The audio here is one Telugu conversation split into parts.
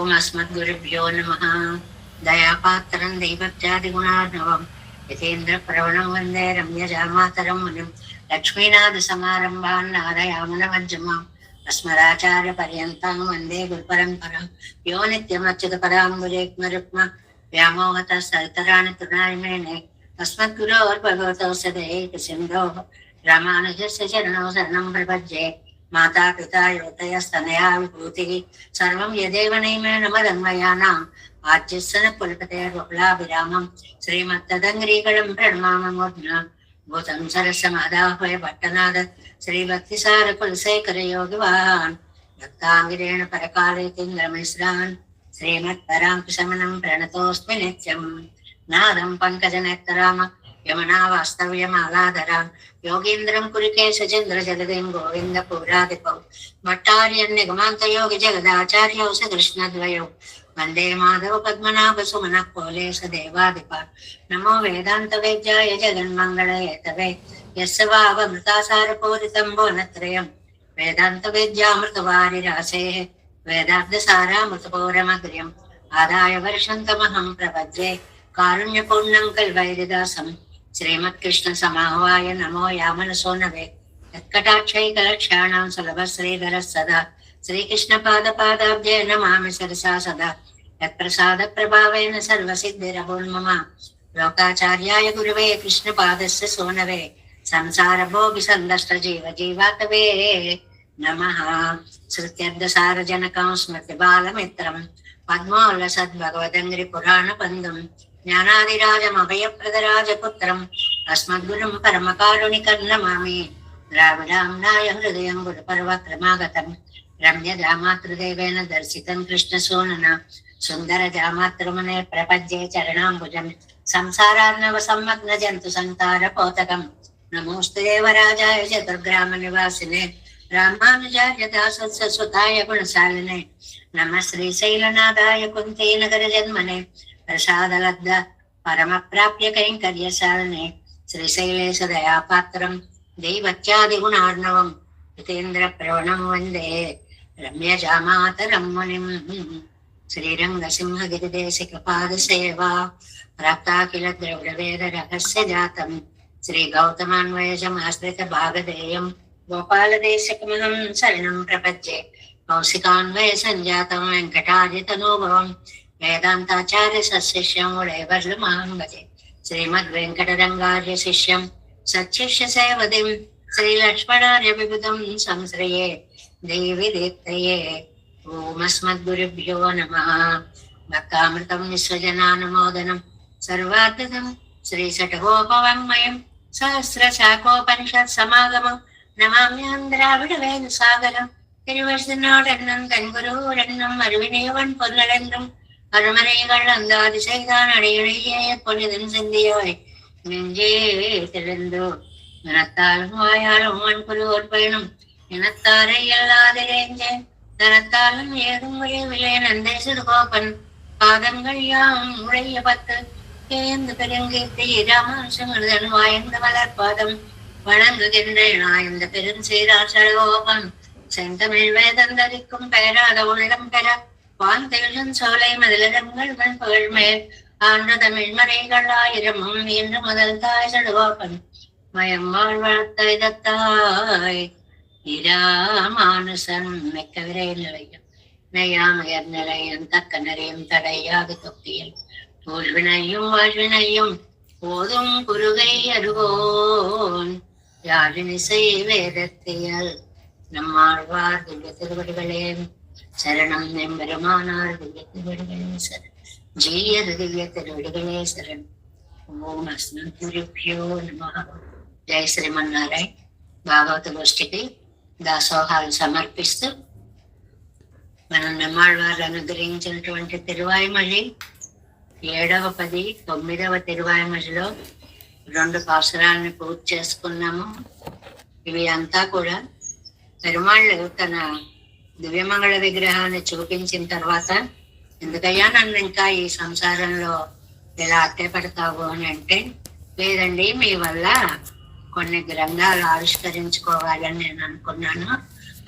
ఓం అస్మద్గురుభ్యో నమః. దయాపాత్రం దైవత్యాదిగుణార్ణవం యతీంద్ర ప్రవణం వందే రమ్యజామాతరం మునిం లక్ష్మీనాథ సమారంభాన్ నారయామునమజ్జమాం అస్మదాచార్య పర్యంతం వందే గురుపరంపరాం యో నిత్యమచ్యుత పరాంబుజేక్మరుక్మ వ్యామోహత సరితరాణి తృణాయమేనే అస్మద్గురోర్భగవతో సదైక సింధో రామానుజస్య చరణో శరణం ప్రపద్యే. మాతా పితా యువతయస్తనయా విభూతి సర్వం యదేవ నైమేన మదన్మయానాం ఆజ్యస్సన పులపతేర్బహుళాభిరామం శ్రీమత్తదంగ్రీకళం ప్రణమామమూర్ధ్న భూతం సరసమాదాహ్వయ పట్టనాద శ్రీభక్తిసార కులశేఖర యోగివాన్ భక్తాంగిరేణ పరకాలేతింద్రమిశ్రాన్ శ్రీమత్పరాంకుశమనం ప్రణతోస్మి నిత్యం. నాదం పంకజనేత్తరామ యమునా వాస్తవ్యమాలాధరాం యోగీంద్రం కురికేశచంద్ర జలదిం గోవింద పూరాధిపౌ భట్టార్యం నిగమాంత యోగి జగదాచార్యౌ సకృష్ణద్వయౌ వందే మాధవ పద్మనాభ సుమన కోలేశ దేవాధిప. నమో వేదాంత వేద్యాయ జగన్మంగళయేతవే యస్య వావమృతాసారపూరితం భువనత్రయం వేదాంత వేద్యామృతవారిరాసే వేదార్థసారామృతపౌరమగ్ర్యం ఆదాయ వర్షంతమహం ప్రపద్యే కారుణ్యపూర్ణం కల్వైరిదాసం శ్రీమత్కృష్ణ సమాహ్వాయ నమో యామనసోనవే యత్కటాక్షైకలక్షాణం సులభ శ్రీధర సదా శ్రీకృష్ణ పాదాబ్జే నమామి సరసా సదా యత్ప్రసాద ప్రభావేన సర్వసిద్ధిరభూన్మమ లోకాచార్యాయ గురువే కృష్ణ పాదస్య సోనవే సంసార భోగి సందష్ట జీవ జీవాతవే నమః. శృత్యర్థసారజనకం స్మృతి బాలమిత్రం పద్మోల్ల సద్భగవదంగ్రి పురాణ బంధుం జ్ఞానాదిరాజమభయప్రదరాజపుత్రం అస్మద్గురుం పరమకారుణికం నమామి. ద్రావిడాంనాయ హృదయం గురుపర్వక్రమాగతం రమ్య జామాతృదేవేన దర్శితం కృష్ణ సోనన సుందర జామాతృమునే ప్రపద్యే చరణాంబుజం సంసారార్ణవ సమ్మగ్న జంతు సంతార పోతకం. నమోస్తు దేవరాజాయ చతుర్గ్రామ నివాసినే రామానుజాయ దాసోత్ససుతాయ గుణశాలినే నమ శ్రీశైలనాథాయ కుంతీ నగర జన్మనే ప్రసాదలబ్ధ పరమ ప్రాప్య కైంకర్యశాలినే శ్రీశైలేశ దయాపాత్రం దైవత్యాదిగుణార్ణవం హితేంద్ర ప్రవణం వందే రమ్యజామాతరం మునిం. శ్రీరంగసింహగిరిదేశిక పాద సేవా ప్రాప్తాఖిల ద్రవిడ వేద రహస్య జాతం శ్రీ గౌతమాన్వయజమాశ్రిత భాగధేయం గోపాలదేశకమహం శరణం ప్రపద్యే కౌశికాన్వయ సంజాతం వెంకటాదితనోభవం వేదాంతాచార్య సశిష్యం ఉడైవర్లు మహం భజే శ్రీమద్వెంకటరంగార్య శిష్యం సచ్చిష్య సేవదిం శ్రీలక్ష్మణార్య విబుధం సంశ్రయే దేవి దీప్తయే. ఓమస్మద్గురుభ్యో నమః. భక్తామృతం విశ్వజనానుమోదనం సర్వాద్భుతం శ్రీశటగోపవాङ्మయం సహస్రశాఖోపనిషత్ సమాగమం നമാമ്യാദ്രാവിഡ വേദ സാഗരം തിരുവഴുത്തിനോടെന്നും തൻഗുരുവെന്നും അറിവിനേവൻ പൊന്നലെന്നും അരുമനകൾ അന്താതി ചെയ്താൻ അടിയണിയെ പൊന്നിതൻ സിന്ധിയോയ് നെഞ്ചേ തിഴന്തോ നിനത്താലും വായാലും മൺകുരുവോർ പയണം ഇനത്താരെ എല്ലാതിരേഞ്ചേ ധനത്താലും ഏതും വഴിവില്ലേ നന്ദേശത് കോപ്പൻ പാദങ്ങൾ യാം ഉഴയ പത്ത് ഏന്ത് പെരുങ്കീർത്തി രാമാംശങ്ങൾ വായന്ത മലർപാദം வணங்குகின்றேன் இந்த பெரும் சீராசடகோபம் செந்தமிழ் வேதந்தரிக்கும் பெயராத உள்ளம் பெற வாழ்ந்தெழும் சோலை மதிலகங்கள் புகழ் மேல் ஆண்டு தமிழ் மறைகள் ஆயிரமும் இன்று முதல் தாய் சடகோபன் மயம்மாள் வளர்த்த விதத்தாய் இராமானுசன் மிக்க விரையில் நிலையும் நெய்யாமயர் நிலையம் தக்க நிறையும் தடையாது தொப்பியில் தோல்வினையும் வாழ்வினையும் போதும் குருகை அருகோன் யாழினிசை வேதத்தையல் நம்மாழ்வார் திவ்ய திருவடிகளே சரணம். எம்பெருமானார் திவ்ய திருவடிகளே சரணம். ஜீயர் திவ்ய திருவடிகளே சரணம். ఓం అస్మద్గురుభ్యో నమః. జై శ్రీమన్నారాయణ. భాగవత గోష్ఠికి దాసోహాలు సమర్పిస్తూ మనం నమ్మాళ్వారు అనుగ్రహించినటువంటి తిరువాయిమళి 7వ 10 9వ తిరువాయిమళిలో 2 పాసురాలను పూర్తి చేసుకున్నాము. ఇవి అంతా కూడా పెరుమాళ్ళు తన దివ్యమంగళ విగ్రహాన్ని చూపించిన తర్వాత ఎందుకయ్యా నన్ను ఇంకా ఈ సంసారంలో ఇలా అట్టేపడతావు అని అంటే, లేదండి మీ వల్ల కొన్ని గ్రంథాలు ఆవిష్కరించుకోవాలని నేను అనుకున్నాను,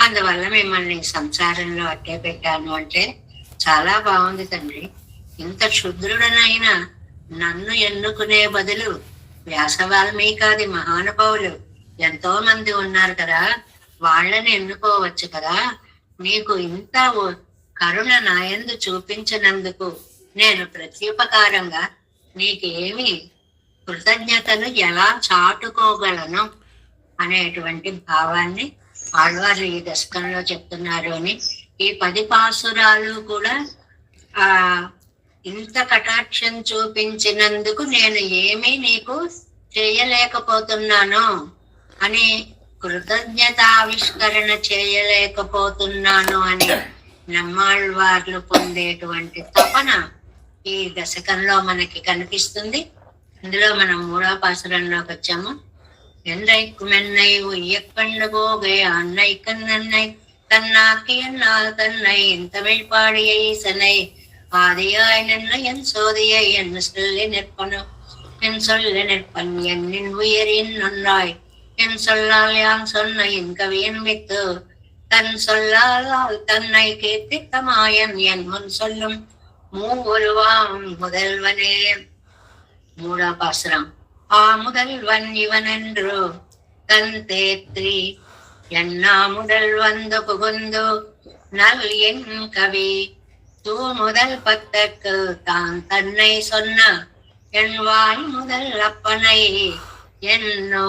అందువల్ల మిమ్మల్ని సంసారంలో అట్టే పెట్టాను అంటే, చాలా బాగుంది తండ్రి. ఇంత క్షుద్రుడనైనా నన్ను ఎన్నుకునే బదులు వ్యాస వాల్మీకాది మహానుభావులు ఎంతో మంది ఉన్నారు కదా, వాళ్ళని ఎన్నుకోవచ్చు కదా. నీకు ఇంత కరుణ నాయందు చూపించినందుకు నేను ప్రత్యుపకారంగా నీకేమి కృతజ్ఞతను ఎలా చాటుకోగలను అనేటువంటి భావాన్ని ఆళ్వారు ఈ దశకంలో చెప్తున్నారు అని. ఈ 10 పాసురాలు కూడా ఆ ఇంత కటాక్షం చూపించినందుకు నేను ఏమీ నీకు చేయలేకపోతున్నాను అని, కృతజ్ఞతావిష్కరణ చేయలేకపోతున్నాను అని నమ్మాళ్వార్లు పొందేటువంటి తపన ఈ దశకంలో మనకి కనిపిస్తుంది. ఇందులో మనం 3వ పాసురంలోకి వచ్చాము. என்றைக்குமென்னை உய்யக்கண்டு போக அன்னை கண்ணன்னை தன்னாக்கி என்னால் தன்னை என் தமிழ் பாடிய ஈசனை ஆதியாய் நின்று என் சோதியை என் சொல்லி நிற்பனும் என் சொல்லி நிற்பன் என்னின் உயிரின் நன்றாய் என் சொல்லால் யான் சொன்ன என் கவியன் வித்து தன் சொல்லால் தன்னை கீர்த்தித்தமாயன் என் முன் சொல்லும் மூவுருவாம் முதல்வனே. 3వ பாசுரம். முதல்வன் இவனென்று தன் தேற்றி என்னா முதல் வந்து புகுந்து நல் என் கவி தூ முதல் 10க்கு தான் தன்னை சொன்ன என் வாய் முதல் அப்பனை ఎన్నో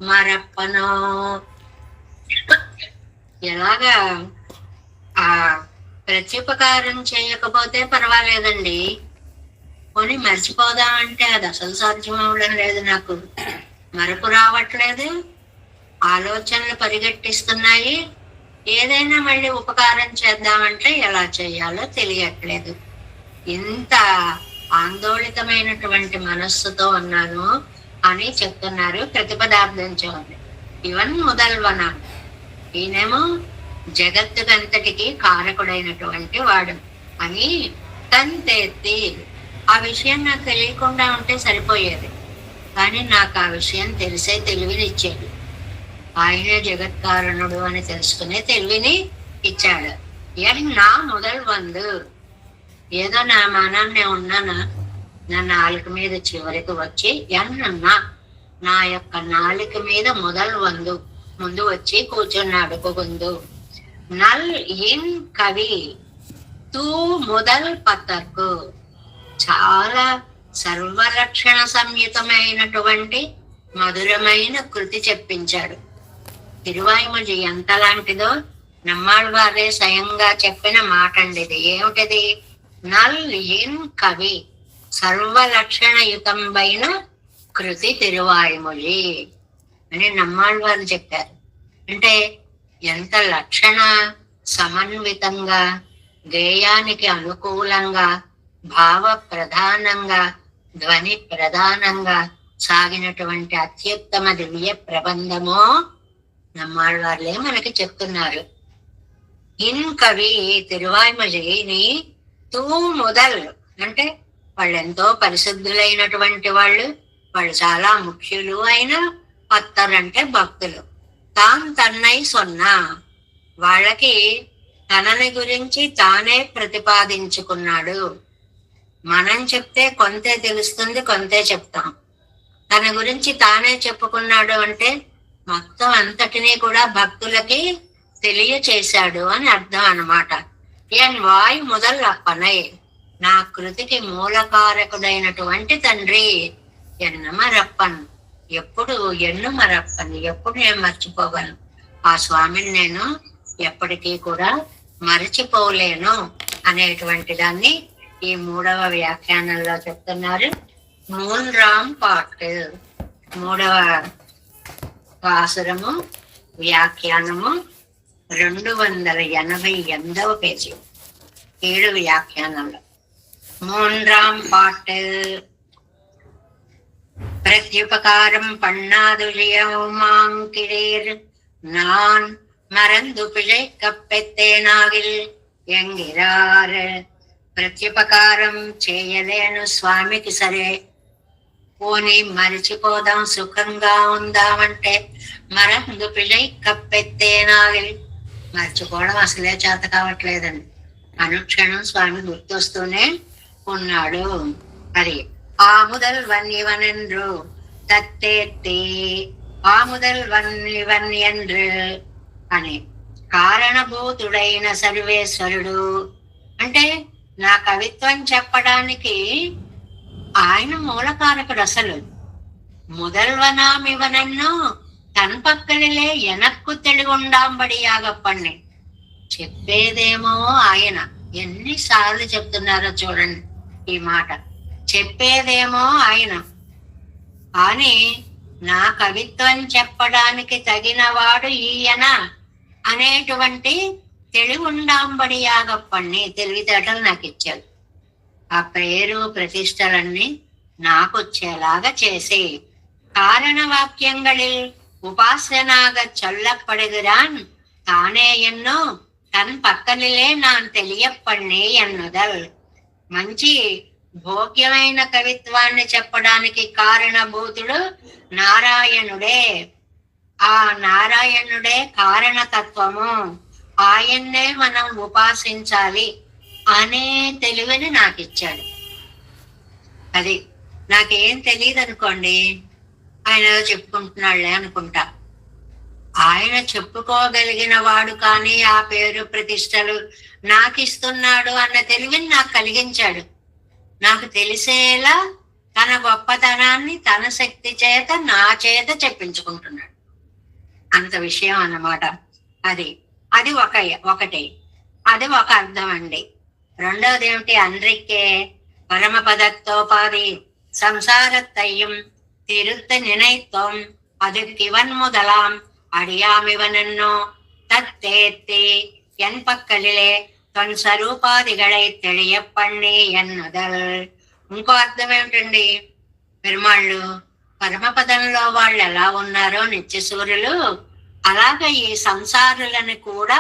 మరప్పనో. ఎలాగా ఆ ప్రత్యుపకారం చేయకపోతే పర్వాలేదండి, కొని మర్చిపోదామంటే అది అసలు సాధ్యం అవడం లేదు. నాకు మరపు రావట్లేదు, ఆలోచనలు పరిగెట్టిస్తున్నాయి. ఏదైనా మళ్ళీ ఉపకారం చేద్దామంటే ఎలా చేయాలో తెలియట్లేదు. ఇంత ఆందోళితమైనటువంటి మనస్సుతో ఉన్నాను అని చెప్తున్నారు. ప్రతిపదార్థం చూడండి. ఇవన్ మొదల్వన, ఈయనేమో జగత్తుకంతటికి కారకుడైనటువంటి వాడు అని తంతెత్తి. ఆ విషయం నాకు తెలియకుండా ఉంటే సరిపోయేది, కానీ నాకు ఆ విషయం తెలిసే తెలివినిచ్చాడు. ఆయనే జగత్కారణుడు అని తెలుసుకునే తెలివిని ఇచ్చాడు. నా మొదలు వందు, ఏదో నా మానాన్నే ఉన్నానా, నా నాలుక మీద చివరికి వచ్చి ఎన్నన్నా నా యొక్క నాలుక మీద మొదలు వందు ముందు వచ్చి కూర్చున్నాడు. పొగుందు నల్ ఇన్ కవి తూ మొదల్ పతకు, చాలా సర్వలక్షణ సంయుతమైనటువంటి మధురమైన కృతి చెప్పించాడు. తిరువాయిమొഴി ఎంత లాంటిదో నమ్మాళ్వారే స్వయంగా చెప్పిన మాట అండి ఇది. ఏమిటది? నల్ ఇన్ కవి, సర్వలక్షణయుతంబైన కృతి తిరువాయిమొഴి అని నమ్మాళ్వారు చెప్పారు. అంటే ఎంత లక్షణ సమన్వితంగా, గేయానికి అనుకూలంగా, భావ ప్రధానంగా, ధ్వని ప్రధానంగా సాగినటువంటి అత్యుత్తమ దివ్య ప్రబంధమో నమ్మాళ్వార్లే మనకి చెప్తున్నారు. ఇన్ కవి తిరువాయిమొழிని తూ మొదల్ అంటే వాళ్ళు ఎంతో పరిశుద్ధులైనటువంటి వాళ్ళు చాలా ముఖ్యులు అయిన పత్తరంటే భక్తులు. తాన్ తన్నై సొన్నా, వాళ్ళకి తనని గురించి తానే ప్రతిపాదించుకున్నాడు. మనం చెప్తే కొంతే తెలుస్తుంది, కొంతే చెప్తాం. తన గురించి తానే చెప్పుకున్నాడు అంటే మొత్తం అంతటినీ కూడా భక్తులకి తెలియచేశాడు అని అర్థం అన్నమాట. ఎన్ వాయ్ మొదల్ అప్పనై, నా కృతికి మూలకారకుడైనటువంటి తండ్రి. ఎన్నమరప్పన్, ఎప్పుడు ఎన్నుమరప్పన్, ఎప్పుడు నేను మర్చిపోగలను. ఆ స్వామిని నేను ఎప్పటికీ కూడా మరచిపోలేను అనేటువంటి దాన్ని ఈ 3వ వ్యాఖ్యానంలో చెప్తున్నారు. 3వ పార్ట్, 3వ పాసురము వ్యాఖ్యానము 288వ పేజీ, 7 వ్యాఖ్యానంలో 3వ పార్ట్. பிரத்யுபகாரம் பண்ணாதுழியமாங்கிரீர் நான் மறந்து பிழைக்கப்பெத்தேனாகில் ఎంగిరార్. ప్రత్యుపకారం చేయలేను స్వామికి, సరే పోనీ మరిచిపోదాం, సుఖంగా ఉందామంటే మరందు పిళ్ళై కప్పెత్తేనాగిల్, మర్చిపోవడం అసలే చేత కావట్లేదండి. అనుక్షణం స్వామి గుర్తొస్తూనే ఉన్నాడు. అది ఆముదల్ వన్ என்று தத்தேத்தே ఆముదల్ వన్ என்று అని కారణభూతుడైన సర్వేశ్వరుడు అంటే నా కవిత్వం చెప్పడానికి ఆయన మూలకారకుడు. అసలు முதல்வனாம் இவனன்னு తన పక్కలిలే ఎనక్కు తెలుగుండాంబడియాగప్పని చెప్పేదేమో ఆయన. ఎన్నిసార్లు చెప్తున్నారో చూడండి ఈ మాట. చెప్పేదేమో ఆయన, కానీ నా కవిత్వం చెప్పడానికి తగినవాడు ఈయన అనేటువంటి తెలుగుండాంబడియాగప్పని తెలివితేటలు నాకు ఇచ్చారు. ఆ పేరు ప్రతిష్టలన్నీ నాకు వచ్చేలాగా చేసి காரணவாக்கியங்களில் உபாசனாக சொல்லப்படுகிறான் தானே என்னோ தன் పక్కనిలే நான் తెలియపణ్ణి ఎన్నుదల్. మంచి భోగ్యమైన కవిత్వాన్ని చెప్పడానికి కారణభూతుడు నారాయణుడే. ఆ నారాయణుడే కారణతత్వము. ఆయన్నే మనం ఉపాసించాలి అనే తెలివిని నాకు ఇచ్చాడు. అది నాకేం తెలియదు అనుకోండి, ఆయన చెప్పుకుంటున్నాళ్లే అనుకుంటా. ఆయన చెప్పుకోగలిగిన వాడు కానీ ఆ పేరు ప్రతిష్టలు నాకు ఇస్తున్నాడు అన్న తెలివిని నాకు కలిగించాడు. నాకు తెలిసేలా తన గొప్పతనాన్ని తన శక్తి చేత నా చేత చెప్పించుకుంటున్నాడు. అంత విషయం అన్నమాట. అది అది ఒకటి అది ఒక అర్థం అండి. రెండవది ఏమిటి? అన్రిక్కే பரமபதத்தோபாதி சம்சாரத்தையும் திருத்த நினைத்தோம் அதுக்கிவன் முதலாம் அடியாமிவனன்னோ தத்தேத்தி என் పక్కలిలే తన స్వరూపాదిகளை తెలియపణ్ణి ఎన్నుదల్. ఇంకో అర్థం ఏమిటండి? పెరుమాళ్ళు పరమపదంలో వాళ్ళు ఎలా ఉన్నారో నిత్య సూర్యులు, అలాగే ఈ సంసారులను కూడా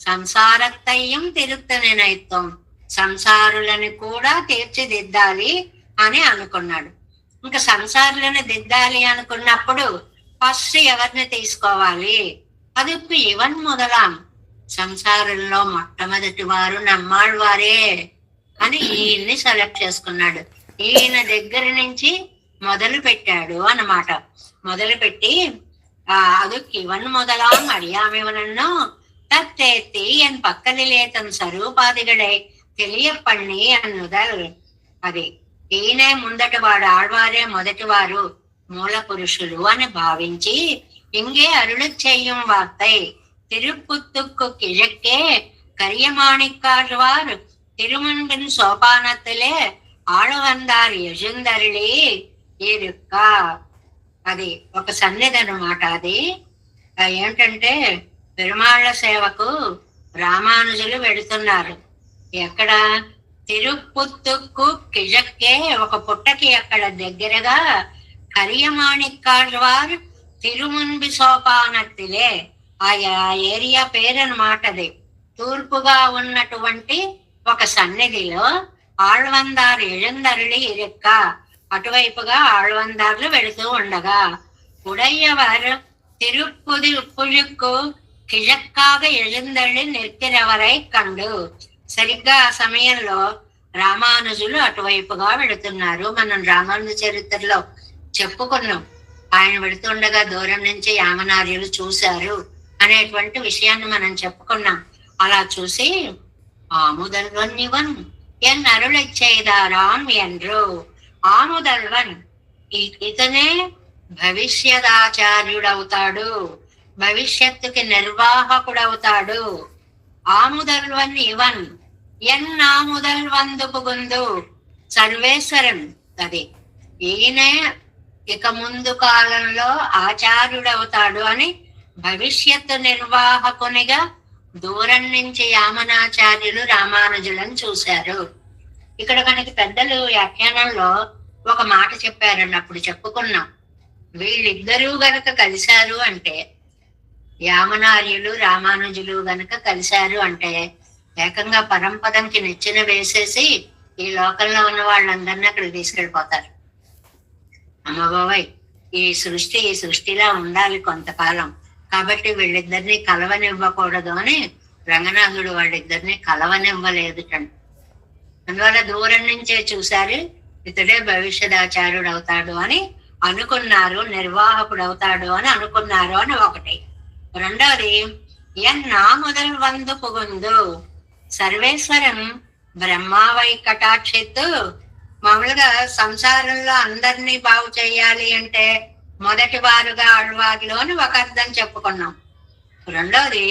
సంసారత్తయ్యం తిరుత్త నినైత్వం సంసారులను కూడా తీర్చిదిద్దాలి అని అనుకున్నాడు. ఇంకా సంసారులను దిద్దాలి అనుకున్నప్పుడు ఫస్ట్ ఎవరిని తీసుకోవాలి? అది ఇవన్ మొదలాం. సంసారంలో మొట్టమొదటి వారు నమ్మాడు వారే అని ఈయన్ని సెలెక్ట్ చేసుకున్నాడు. ఈయన దగ్గర నుంచి మొదలు పెట్టాడు అన్నమాట. మొదలు పెట్టి అది ఇవన్ మొదలాం అడియామివనన్నో తత్తేత్తి ఎన్ పక్కనిలే తన స్వరూపాదిగడే తెలియపణ్ణి అన్నుదల్. అది ఈయనే ముందటి వాడు, ఆళ్వారే మొదటివారు, మూల పురుషులు అని భావించి ఇంగే అరుಳು செய்யும் வார்த்தை திருப்புத்துக்கு கிழக்கே கரியமாணிக்காழ்வார் திருமுன்பின் సోపానத்திலே ఆళవందారు యజుందరిళి ఇరుక్క. అది ఒక సన్నిధి అన్నమాట. అది ఏంటంటే పెరుమాళ్ల సేవకు రామానుజులు వెడుతున్నారు. ఎక్కడ? తిరుపుత్తుకు కిజక్కే, ఒక పుట్టకి అక్కడ దగ్గరగా కరియమాణిక్కాళ్వార్ తిరుమున్బి సోపానత్తిలే, ఆ ఏరియా పేరన్నమాట. అది తూర్పుగా ఉన్నటువంటి ఒక సన్నిధిలో ఆళ్వందారు ఎഴുந்தருளி ఇరుక్క, అటువైపుగా ఆళ్వందార్లు వెళుతూ ఉండగా ఉడయ్యవారు తిరుపుదికు కిజక్కాగా எழுந்தருளி నిற்கிறவரை కండు. సరిగ్గా ఆ సమయంలో రామానుజులు అటువైపుగా వెళుతున్నారు. మనం రామానుజ చరిత్రలో చెప్పుకున్నాం. ఆయన వెళుతుండగా దూరం నుంచి యామనార్యులు చూశారు అనేటువంటి విషయాన్ని మనం చెప్పుకున్నాం. అలా చూసి ఆముదల్వన్ ఇవన్ ఎన్ అరుళை செய்தாராம் என்று. ఆముదల్వన్ ఇతనే భవిష్యదాచార్యుడవుతాడు, భవిష్యత్తుకి నిర్వాహకుడవుతాడు. ఆముదల్వన్ ఇవన్ ఎన్ ఆముదల్వందు పుగుందు సర్వేశ్వరం. అది ఈయనే ఇక ముందు కాలంలో ఆచార్యుడవుతాడు అని భవిష్యత్తు నిర్వాహకునిగా దూరం నుంచి యామనాచార్యులు రామానుజులను చూశారు. ఇక్కడ మనకి పెద్దలు వ్యాఖ్యానంలో ఒక మాట చెప్పారన్నప్పుడు చెప్పుకున్నాం. వీళ్ళిద్దరూ గనక కలిశారు అంటే, యామనార్యులు రామానుజులు గనక కలిశారు అంటే ఏకంగా పరంపదంకి నిచ్చెన వేసేసి ఈ లోకంలో ఉన్న వాళ్ళందరినీ అక్కడికి తీసుకెళ్ళిపోతారు. అమ్మ బాబాయ్, ఈ సృష్టిలా ఉండాలి కొంతకాలం, కాబట్టి వీళ్ళిద్దరిని కలవనివ్వకూడదు అని రంగనాథుడు వాళ్ళిద్దరిని కలవనివ్వలేదుటండి. అందువల్ల దూరం నుంచే చూశారు, ఇతడే భవిష్యదాచార్యుడు అవుతాడు అని అనుకున్నారు, నిర్వాహకుడు అవుతాడు అని అనుకున్నారు అని ఒకటి. రెండవది, ఎన్నా మొదలు వందు పుగుందు సర్వేశ్వరం బ్రహ్మావై కటాక్షిత్తు. మామూలుగా సంసారంలో అందరినీ బాగు చేయాలి అంటే మొదటి వారుగా ఆళ్వార్లు అని ఒక అర్థం చెప్పుకున్నాం. రెండోది,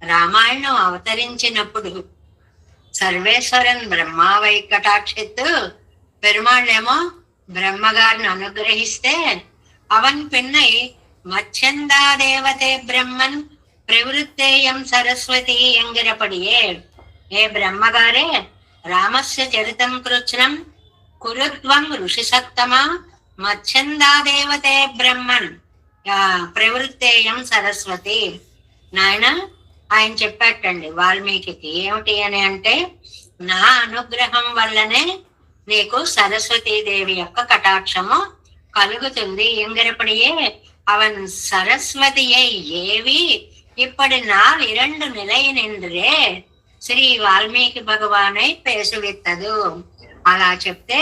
రామాయణం అవతరించినప్పుడు సర్వేశ్వరన్ బ్రహ్మావై కటాక్షిత్తు, పెరుమాళ్ళేమో బ్రహ్మగారిని అనుగ్రహిస్తే అవన్ పిన్నై మచ్చందా దేవతే బ్రహ్మన్ ప్రవృత్తేయం సరస్వతి ఎంగిరపడియే. ఏ బ్రహ్మగారే రామస్య చరితం కృత్స్నం కురుత్వం ఋషి సత్తమా మచ్చందా దేవతే బ్రహ్మన్ ప్రవృత్తేయం సరస్వతి. నాయన ఆయన చెప్పాటండి వాల్మీకి, ఏమిటి అని అంటే, నా అనుగ్రహం వల్లనే నీకు సరస్వతీదేవి యొక్క కటాక్షము కలుగుతుంది. ఎంగరపడియే అవన్ సరస్వతియే ఏవి ఇప్పటి నా ఇరండు నిలయ నింద్రే శ్రీ వాల్మీకి భగవానై పేసువిత్తదు. అలా చెప్తే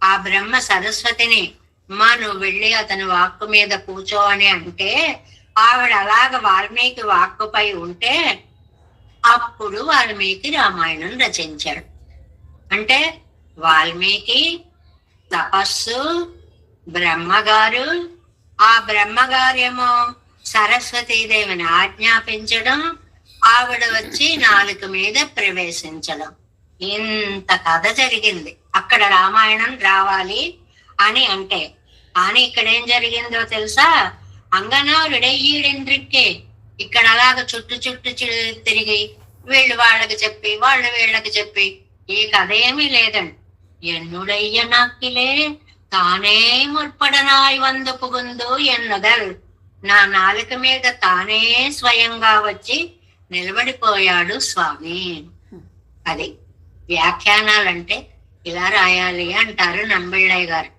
ఆ బ్రహ్మ సరస్వతిని, అమ్మా నువ్వు వెళ్ళి అతని వాక్కు మీద కూర్చో అని అంటే, ఆవిడ అలాగ వాల్మీకి వాక్కుపై ఉంటే అప్పుడు వాల్మీకి రామాయణం రచించాడు. అంటే వాల్మీకి తపస్సు, బ్రహ్మగారు, ఆ బ్రహ్మగారేమో సరస్వతీదేవిని ఆజ్ఞాపించడం, ఆవిడ వచ్చి నాలుక మీద ప్రవేశించడం, ఇంత కథ జరిగింది అక్కడ రామాయణం రావాలి అని అంటే. కానీ ఇక్కడ ఏం జరిగిందో తెలుసా? అంగనారుడే ఈడెండ్రిక్కే ఇక్కడ అలాగ చుట్టు తిరిగి వీళ్ళు వాళ్ళకి చెప్పి వాళ్ళు వీళ్ళకి చెప్పి ఈ కథ ఏమీ లేదండి. ఎన్నుడయ్య నాకిలే తానే ముற்பడనాయ్ వందు పుగుందు ఎన్నుదల్, నా నాలుక మీద తానే స్వయంగా వచ్చి నిలబడిపోయాడు స్వామి. అది వ్యాఖ్యానాలంటే ఇలా రాయాలి అంటారు నంబిళ్ళయ్య గారు.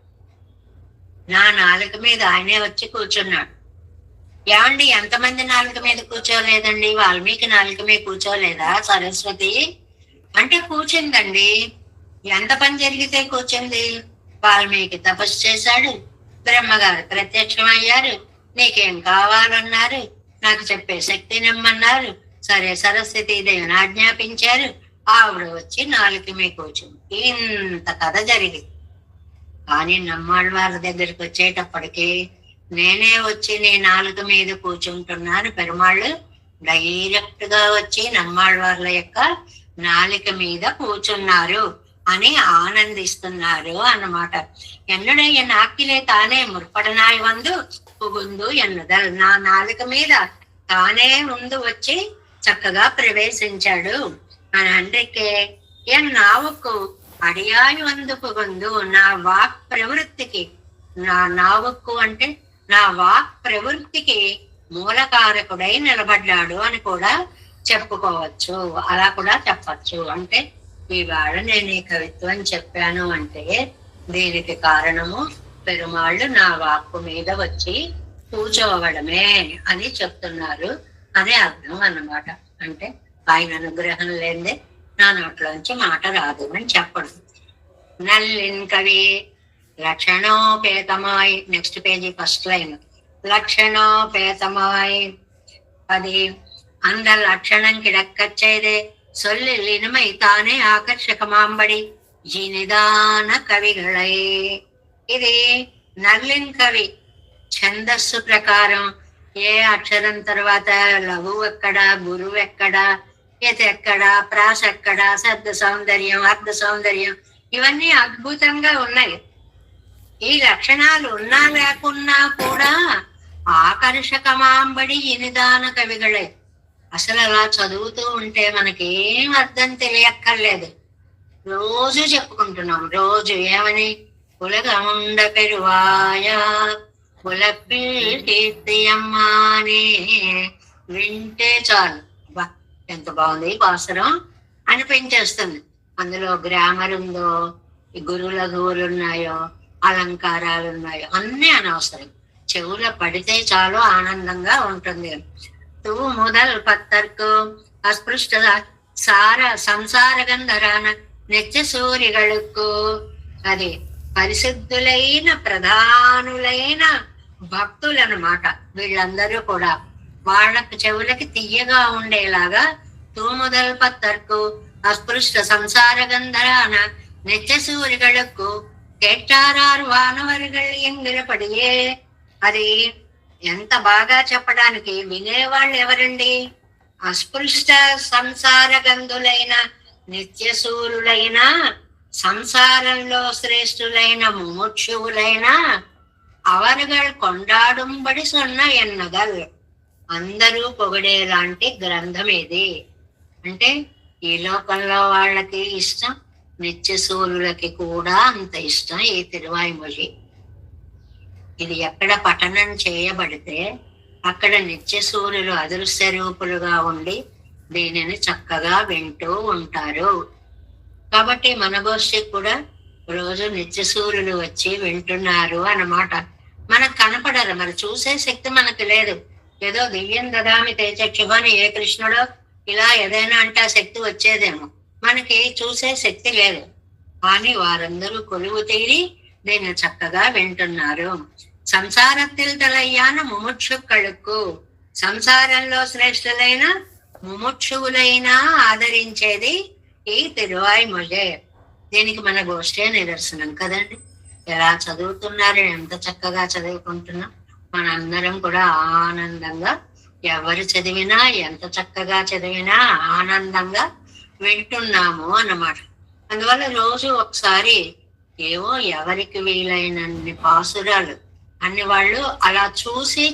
నా నాలుక మీద ఆయనే వచ్చి కూర్చున్నాడు. ఏమండి ఎంతమంది నాలుక మీద కూర్చోలేదండి? వాల్మీకి నాలుక మీద కూర్చోలేదా సరస్వతి అంటే? కూర్చుందండి. ఎంత పని జరిగితే కూర్చుంది? వాల్మీకి తపస్సు చేశాడు, బ్రహ్మగారు ప్రత్యక్షమయ్యారు, నీకేం కావాలన్నారు, నాకు చెప్పే శక్తి నిమ్మన్నారు, సరే సరస్వతీదేవిని ఆజ్ఞాపించారు, ఆవిడ వచ్చి నాలుక మీద కూర్చుంది. ఇంత కథ జరిగింది. కానీ నమ్మాళ్ళవారి దగ్గరికి వచ్చేటప్పటికి నేనే వచ్చి నీ నాలుక మీద కూర్చుంటున్నాను, పెరుమాళ్ళు డైరెక్ట్ గా వచ్చి నమ్మాళ్ళవార్ల యొక్క నాలుక మీద కూర్చున్నారు అని ఆనందిస్తున్నారు అన్నమాట. ఎన్నడయ్య నాకిలే తానే ముற்பడనాయి వందు పుగుందు ఎన్నదల్, నా నాలుక మీద తానే ముందు వచ్చి చక్కగా ప్రవేశించాడు అని అంటే, ఎన్ నావుకు అడియాయి వందు పుగుందు, నా వాక్ ప్రవృత్తికి, నా నావుకు అంటే నా వాక్ ప్రవృత్తికి మూలకారకుడై నిలబడ్డాడు అని కూడా చెప్పుకోవచ్చు. అలా కూడా చెప్పచ్చు. అంటే ఇవాళ నేను ఈ కవిత్వం చెప్పాను అంటే దీనికి కారణము పెరుమాళ్ళు నా వాక్కు మీద వచ్చి కూర్చోవడమే అని చెప్తున్నారు. అదే అర్థం అన్నమాట. అంటే ఆయన అనుగ్రహం లేదే నా నోట్లోంచి మాట రాదు అని చెప్పడం. నల్లిన్ కవి లక్షణోపేతమాయ్, నెక్స్ట్ పేజీ ఫస్ట్ లైన్, லட்சணோபேதமாய் அது அந்த லட்சணம் கிடக்கச்செய்து சொல்லில் இனிமை தானே ఆకర్షకమాంబడి జినిదాన కవిగళై. ఇది నల్లిన్ కవి ఛందస్సు ప్రకారం ఏ అక్షరం తర్వాత లఘు ఎక్కడ, గురువు ఎక్కడ, ఎత్ ఎక్కడ, ప్రాస ఎక్కడ, శబ్ద సౌందర్యం, అర్థ సౌందర్యం ఇవన్నీ అద్భుతంగా ఉన్నాయి. ఈ లక్షణాలు ఉన్నా లేకున్నా కూడా ఆకర్షకమాంబడి ఇనిదాన కవిగళే. అసలు అలా చదువుతూ ఉంటే మనకేం అర్థం తెలియక్కర్లేదు. రోజు చెప్పుకుంటున్నాం. రోజు ఏమని? ఉలగముండ పెరువాయ ఉలపిల్ కీర్తియమ్మానే వింటే చాలు, బా ఎంత బాగుంది పాసరం అనిపించేస్తుంది. అందులో గ్రామర్ ఉందో, గురువుల గురువులు ఉన్నాయో, అలంకారాలు ఉన్నాయో అన్నీ అనవసరం. చెవుల పడితే చాలు ఆనందంగా ఉంటుంది. తూ మొదల్ పత్తర్కు అస్పృష్ట సంసార గంధరాన నిత్య సూరిగళుకు. అది పరిశుద్ధులైన ప్రధానులైన భక్తులన్నమాట. వీళ్ళందరూ కూడా వాళ్ళకి చెవులకి తీయగా ఉండేలాగా తూముదల్ పత్తర్కు అస్పృష్ట సంసార గంధరాన నిత్య సూరిగళుకు కేటారారు వానవరుగల్ ఎంగిరపడియే. అది ఎంత బాగా చెప్పడానికి వినేవాళ్ళు ఎవరండి? అస్పృష్ట సంసార గంధులైన నిత్యసూరులైన సంసారంలో శ్రేష్ఠులైన ముముక్షువులైన అవరుగల్ కొండాడుంబడి సొన్న ఎన్నగల్. అందరూ పొగిడేలాంటి గ్రంథం ఇది. అంటే ఈ లోకంలో వాళ్ళకి ఇష్టం, నిత్యసూరులకి కూడా అంత ఇష్టం ఈ తిరువాయిమొഴി. ఇది ఎక్కడ పఠనం చేయబడితే అక్కడ నిత్యసూరులు అదృశ్య రూపులుగా ఉండి దీనిని చక్కగా వింటూ ఉంటారు. కాబట్టి మన గోష్ఠికి కూడా రోజు నిత్యసూరులు వచ్చి వింటున్నారు అన్నమాట. మనకు కనపడరు, మరి చూసే శక్తి మనకు లేదు. ఏదో దివ్యం దదామి తేజక్షుభని ఏ కృష్ణుడో ఇలా ఏదైనా అంటే ఆ శక్తి వచ్చేదేమో, మనకి చూసే శక్తి లేదు. కానీ వారందరూ కొలువు తీరి దీన్ని చక్కగా వింటున్నారు. సంసారத்தில் தலையான ముముక్షుక్కళుకు, సంసారంలో శ్రేష్ఠులైన ముముక్షువులైన ఆదరించేది ఈ తిరువాయిమొഴి. దీనికి మన గోష్ఠే నిదర్శనం కదండి. ఎలా చదువుతున్నారు, ఎంత చక్కగా చదువుకుంటున్నాం. మనందరం కూడా ఆనందంగా, ఎవరు చదివినా ఎంత చక్కగా చదివినా ఆనందంగా వింటున్నాము అన్నమాట. అందువల్ల రోజు ఒకసారి ఏవో ఎవరికి వీలైనన్ని పాసురాలు అన్ని వాళ్ళు అలా చూసి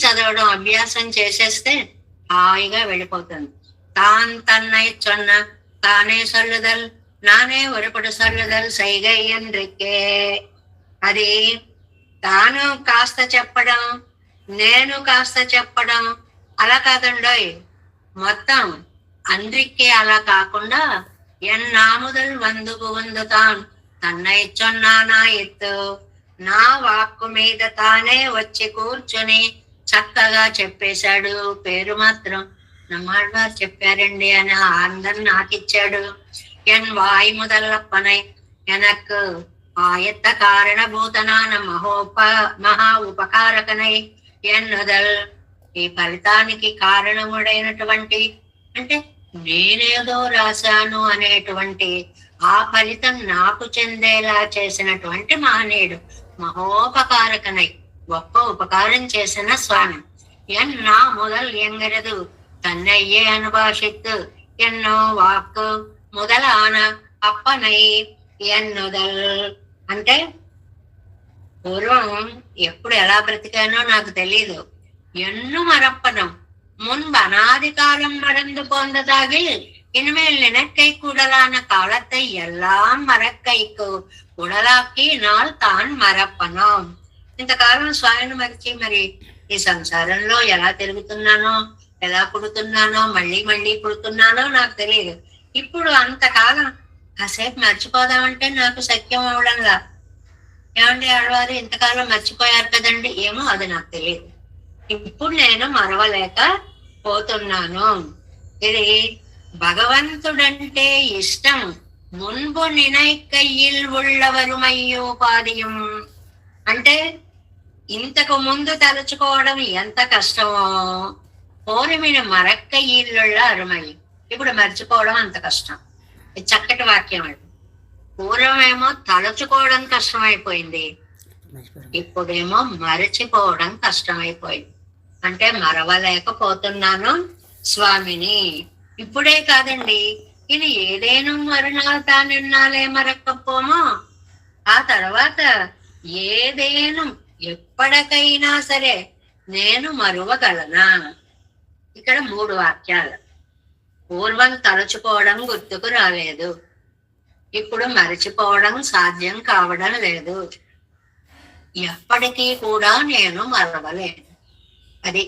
చదవడం అభ్యాసం చేసేస్తే హాయిగా వెళ్ళిపోతుంది. తాన్ తన్నై చొన్న తానే సొల్లుదల్ నానే ఒరపడు సొల్లుదల్ సైగై ఎండ్రిక్కే. అది తాను కాస్త చెప్పడం, నేను కాస్త చెప్పడం అలా కాదండోయ్. మొత్తం అంద్రిక్కే అలా కాకుండా ఎన్నాముదల్ వందు పుగుందుతాన్ తన్నై చొన్నానా ఎత్తు, నా వాక్కు మీద తానే వచ్చి కూర్చొని చక్కగా చెప్పేశాడు. పేరు మాత్రం నమ్మాళ్వారు చెప్పారండి అని అందరు నాకిచ్చాడు. ఎన్ వాయి முதல்லப்பனை எனக்கு ఆయత్త కారణభూతనాన మహా ఉపకారకనై ఎన్నుదల్. ఈ ఫలితానికి కారణముడైనటువంటి, అంటే నేనేదో రాశాను అనేటువంటి ఆ ఫలితం నాకు చెందేలా చేసినటువంటి మహనీయుడు, మహోపకారకనై గొప్ప ఉపకారం చేసిన స్వామి. ఎన్నా முதல் ఎంగరదు తన్నయ్యే అనుభాషిత్తు ఎన్నో వాక్కు முதலான అప్పనై ఎన్నుదల్. అంటే పూర్వం ఎప్పుడు ఎలా బ్రతికానో నాకు తెలీదు. ఎన్ను మరప్పనం முன்பு அனாதி காலம் மறந்து போந்ததாக இனிமேல் நினைக்கை குடலான காலத்தை எல்லாம் మరక్కైకు కుడలాకి నాల్ తాన్ మరప్పనం. ఇంతకాలం స్వామిని మరిచి మరి ఈ సంసారంలో ఎలా తిరుగుతున్నానో, ఎలా పుడుతున్నానో, మళ్ళీ పుడుతున్నానో నాకు తెలియదు. ఇప్పుడు అంతకాలం కాసేపు మర్చిపోదామంటే నాకు శక్యం అవడంలా. ఏమండి ఆడవారు ఇంతకాలం మర్చిపోయారు కదండి, ఏమో అది నాకు తెలియదు. ఇప్పుడు నేను మరవలేక పోతున్నాను. ఇది భగవంతుడంటే ఇష్టం మున్పు నినైకయ్యిల్ ఉళ్ళవరుమయ్యోపాధియం. అంటే ఇంతకు ముందు తలుచుకోవడం ఎంత కష్టమో పోరిమిని మరక్కయ్యిళ్ళ అరుమయ్యి, ఇప్పుడు మర్చిపోవడం అంత కష్టం. ఇది చక్కటి వాక్యం అండి. పూర్వమేమో తలుచుకోవడం కష్టమైపోయింది, ఇప్పుడేమో మరచిపోవడం కష్టమైపోయింది. అంటే మరవలేకపోతున్నాను స్వామిని. ఇప్పుడే కాదండి, ఇది ఏదేను మరునాள் తానెన్నాలే మరక్కపోమో, ఆ తర్వాత ఏదేను ఎప్పటికైనా సరే నేను మరువగలనా. ఇక్కడ 3 వాక్యాలు. పూర్వం తలుచుకోవడం గుర్తుకు రాలేదు, ఇప్పుడు మరచిపోవడం సాధ్యం కావడం లేదు, ఎప్పటికీ కూడా నేను మరవలేను. అది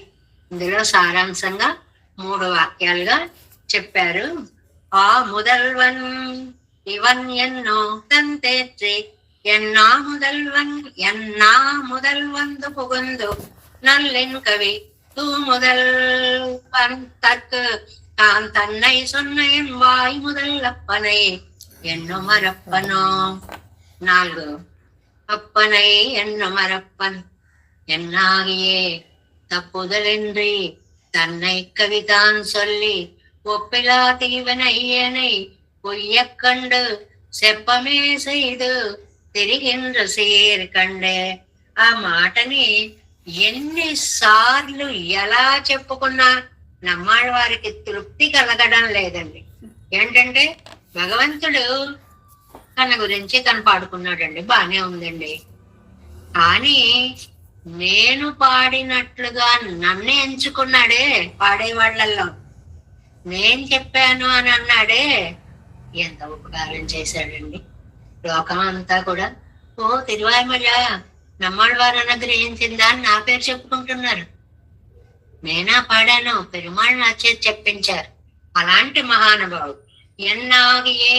ఇందులో సారాంశంగా 3 వాక్యాలుగా చెప్పారు. ఆ முதல்வன் இவன் என்னோ தந்தேற்றி ఎన్నా முதల్వందు పుగుందు నల్లెన్ కవి தூ முதல் தற்கு தான் தன்னை சொன்ன என் வாய் முதல் அப்பனை என்னும் மரப்பனோ. 4. அப்பனை என்னும் மரப்பன் என்னாகியே தப்புதலின்றி தன்னை கவிதான் சொல்லி ஒப்பிலா தீவனை ஏனை பொய்யக் கண்டு செப்பమే செய்து తిరిగిండ్ర సీర్ కండే. ఆ మాటని ఎన్నిసార్లు ఎలా చెప్పుకున్నా నమ్మాళ్ళ వారికి తృప్తి కలగడం లేదండి. ఏంటంటే భగవంతుడు తన గురించి తను పాడుకున్నాడండి, బానే ఉందండి. కానీ నేను పాడినట్లుగా నన్ను ఎంచుకున్నాడే పాడేవాళ్లలో, నేను చెప్పాను అని అన్నాడే, ఎంత ఉపకారం చేశాడండి. లోకం అంతా కూడా ఓ తిరువాయిమల నమ్మాళ్ళవారు అనుగ్రహించిందా అని నా పేరు చెప్పుకుంటున్నారు. నేనా పాడాను, పెరుమాళ్ళు నా చేతి చెప్పించారు. అలాంటి మహానుభావుడు ఎన్నాగియే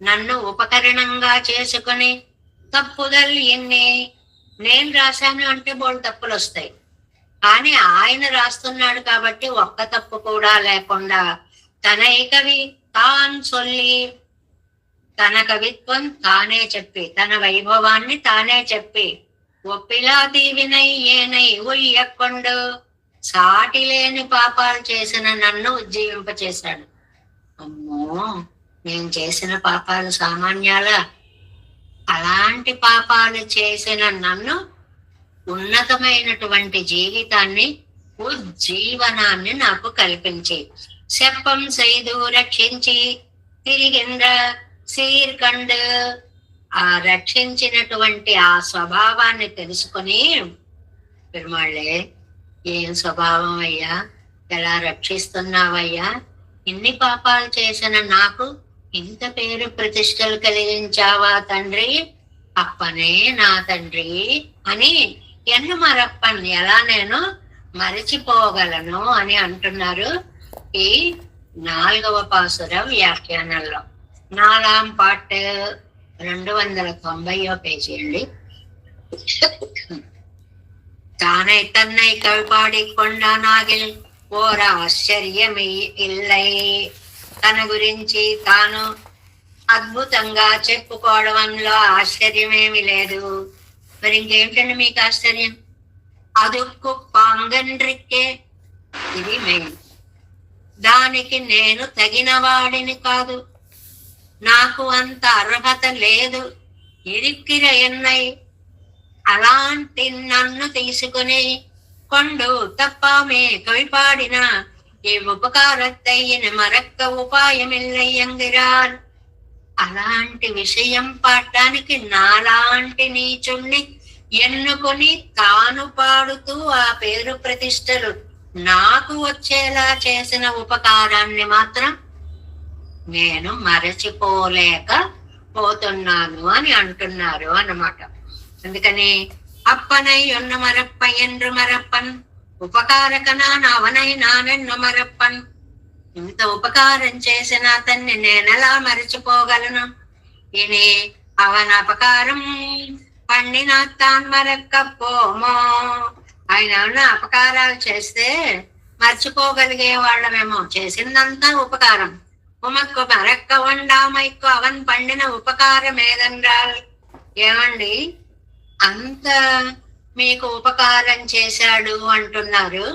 నన్ను ఉపకరణంగా చేసుకుని తప్పుదలు ఎన్ని. నేను రాశాను అంటే బోల్డ్ తప్పులు వస్తాయి, కానీ ఆయన రాస్తున్నాడు కాబట్టి ఒక్క తప్పు కూడా లేకుండా తన కవి తాన్ సొల్లి, తన కవిత్వం తానే చెప్పి, తన వైభవాన్ని తానే చెప్పి ఒప్పిలా దీవినై ఏనై ఉయ్యక్కొండు సాటి లేని పాపాలు చేసిన నన్ను ఉజ్జీవింపచేశాడు. అమ్మో, నేను చేసిన పాపాలు సామాన్యాల? అలాంటి పాపాలు చేసిన నన్ను ఉన్నతమైనటువంటి జీవితాన్ని, ఉజ్జీవనాన్ని నాకు కల్పించి శప్పం సైదు రక్షించి తిరిగిండ్ర సీర్కండ్, ఆ రక్షించినటువంటి ఆ స్వభావాన్ని తెలుసుకొని పెరుమాళ్ళే ఏం స్వభావం అయ్యా, ఎలా రక్షిస్తున్నావయ్యా, ఇన్ని పాపాలు చేసిన నాకు ఇంత పేరు ప్రతిష్టలు కలిగించావా తండ్రి, అప్పనే నా తండ్రి అని ఎన్ను మరప్పన్ ఎలా నేను మరచిపోగలను అని అంటున్నారు ఈ 4వ పాసుర వ్యాఖ్యానంలో. 4వ పార్ట్ 290వ పేజీ అండి. தானை தன்னை కవిపాడికొండానాగిల్ ఓర ఆశ్చర్యమే ఇల్లై. తన గురించి తాను అద్భుతంగా చెప్పుకోవడంలో ఆశ్చర్యమేమి లేదు. మరి ఇంకేమిటండి మీకు ఆశ్చర్యం? అదుక్కు పాంగండ్రిక్కే, ఇది మెయిన్. దానికి నేను తగిన వాడిని కాదు, నాకు అంత అర్హత లేదు, ఇరిక్కిర ఎన్నై. అలాంటి నన్ను తీసుకుని కొండు తప్పామే కవిపాడిన ఈ ఉపకారత్తయ్యని మరొక్క ఉపాయమిల్లయ్యంగిరాన్. అలాంటి విషయం పాడడానికి నాలాంటి నీచుణ్ణి ఎన్నుకొని తాను పాడుతూ ఆ పేరు ప్రతిష్టలు నాకు వచ్చేలా చేసిన ఉపకారాన్ని మాత్రం నేను మరచిపోలేక పోతున్నాను అని అంటున్నారు అన్నమాట. అందుకని అప్పనై ఉన్న మరప్ప ఎండ్రు మరప్పన్ ఉపకారకనాన్ అవనై నానెన్ను మరప్పన్. ఇంత ఉపకారం చేసిన అతన్ని నేనెలా మరచిపోగలను? ఇని అవన అపకారం పండిన తాన్ మరక్కపోమో. ఆయన ఏమన్నా అపకారాలు చేస్తే మర్చిపోగలిగే వాళ్ళమేమో, చేసిందంతా ఉపకారం. ఉమక్కు మరక్క వండామైక్కు అవన్ పండిన ఉపకారం ఏదన్రాల్. ఏమండి, అంత మీకు ఉపకారం చేశాడు అంటున్నారు,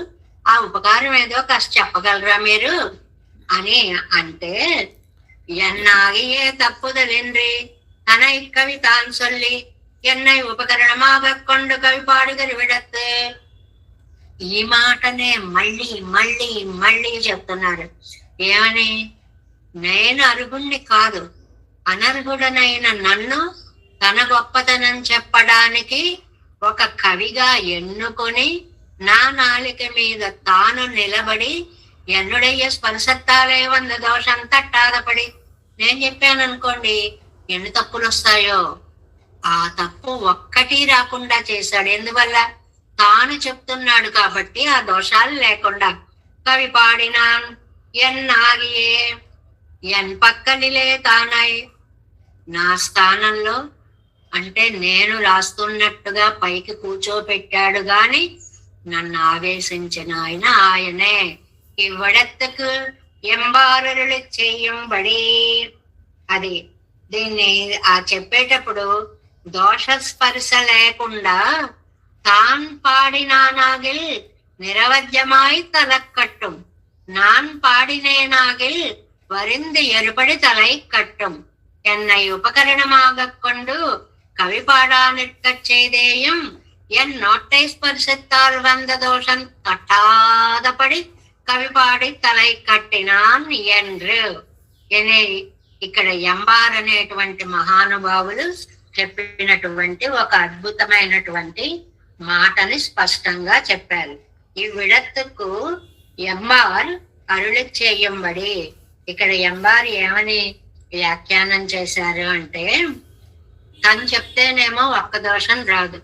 ఆ ఉపకారం ఏదో కాస్త చెప్పగలరా మీరు అని అంటే, ఎన్నాగియే తప్పుదలిండ్రి తన ఇక్కవి తాన్ సొల్లి ఎన్నై ఉపకరణమాగ కొండు కవి పాడుగరి విడత్. ఈ మాటనే మళ్ళీ మళ్ళీ మళ్ళీ చెప్తున్నారు. ఏమని? నేను అర్హుణ్ణి కాదు, అనర్హుడనైన నన్ను తన గొప్పతనం చెప్పడానికి ఒక కవిగా ఎన్నుకొని నా నాలిక మీద తాను నిలబడి ఎన్నుడయ్య స్పర్శత్తాలే 100 దోషం తట్టాదపడి నేను చెప్పాను అనుకోండి, ఎన్ని తప్పులు వస్తాయో ఆ తప్పు ఒక్కటి రాకుండా చేశాడు. ఎందువల్ల? తాను చెప్తున్నాడు కాబట్టి ఆ దోషాలు లేకుండా. కవి పాడినాన్ ఎన్నాగియే ఎన్ పక్కనిలే తానై. నా స్థానంలో అంటే నేను రాస్తున్నట్టుగా పైకి కూర్చోపెట్టాడు గాని నన్ను ఆవేశించిన ఆయనే. ఇవ్వడెత్తుకు ఎంబారరులు చెయ్యంబడి. అది దీన్ని చెప్పేటప్పుడు దోష స్పర్శ లేకుండా తాన్ పాడినానాగిల్ నిరవధ్యమాయి తలకట్టుం, நான் பாடினேனாகில் வரிந்து எறுபடி தலை கட்டும், என்னை உபகரணமாக கொண்டு கவி பாடா நிற்கச் செய்தேயும் என் நோட்டை ஸ்பர்சித்தால் வந்த தோஷம் தட்டாதபடி కవి పాడి తలై కట్టినాన్ என்று. ఇక్కడ ఎంబార్ అనేటువంటి మహానుభావులు చెప్పినటువంటి ఒక అద్భుతమైనటువంటి మాటని స్పష్టంగా చెప్పారు. ఈ విడత్తుకు ఎంబార్ అరుళి చేయంబడి. ఇక్కడ ఎంబార్ ఏమని వ్యాఖ్యానం చేశారు అంటే, తను చెప్తేనేమో ఒక్క దోషం రాదు,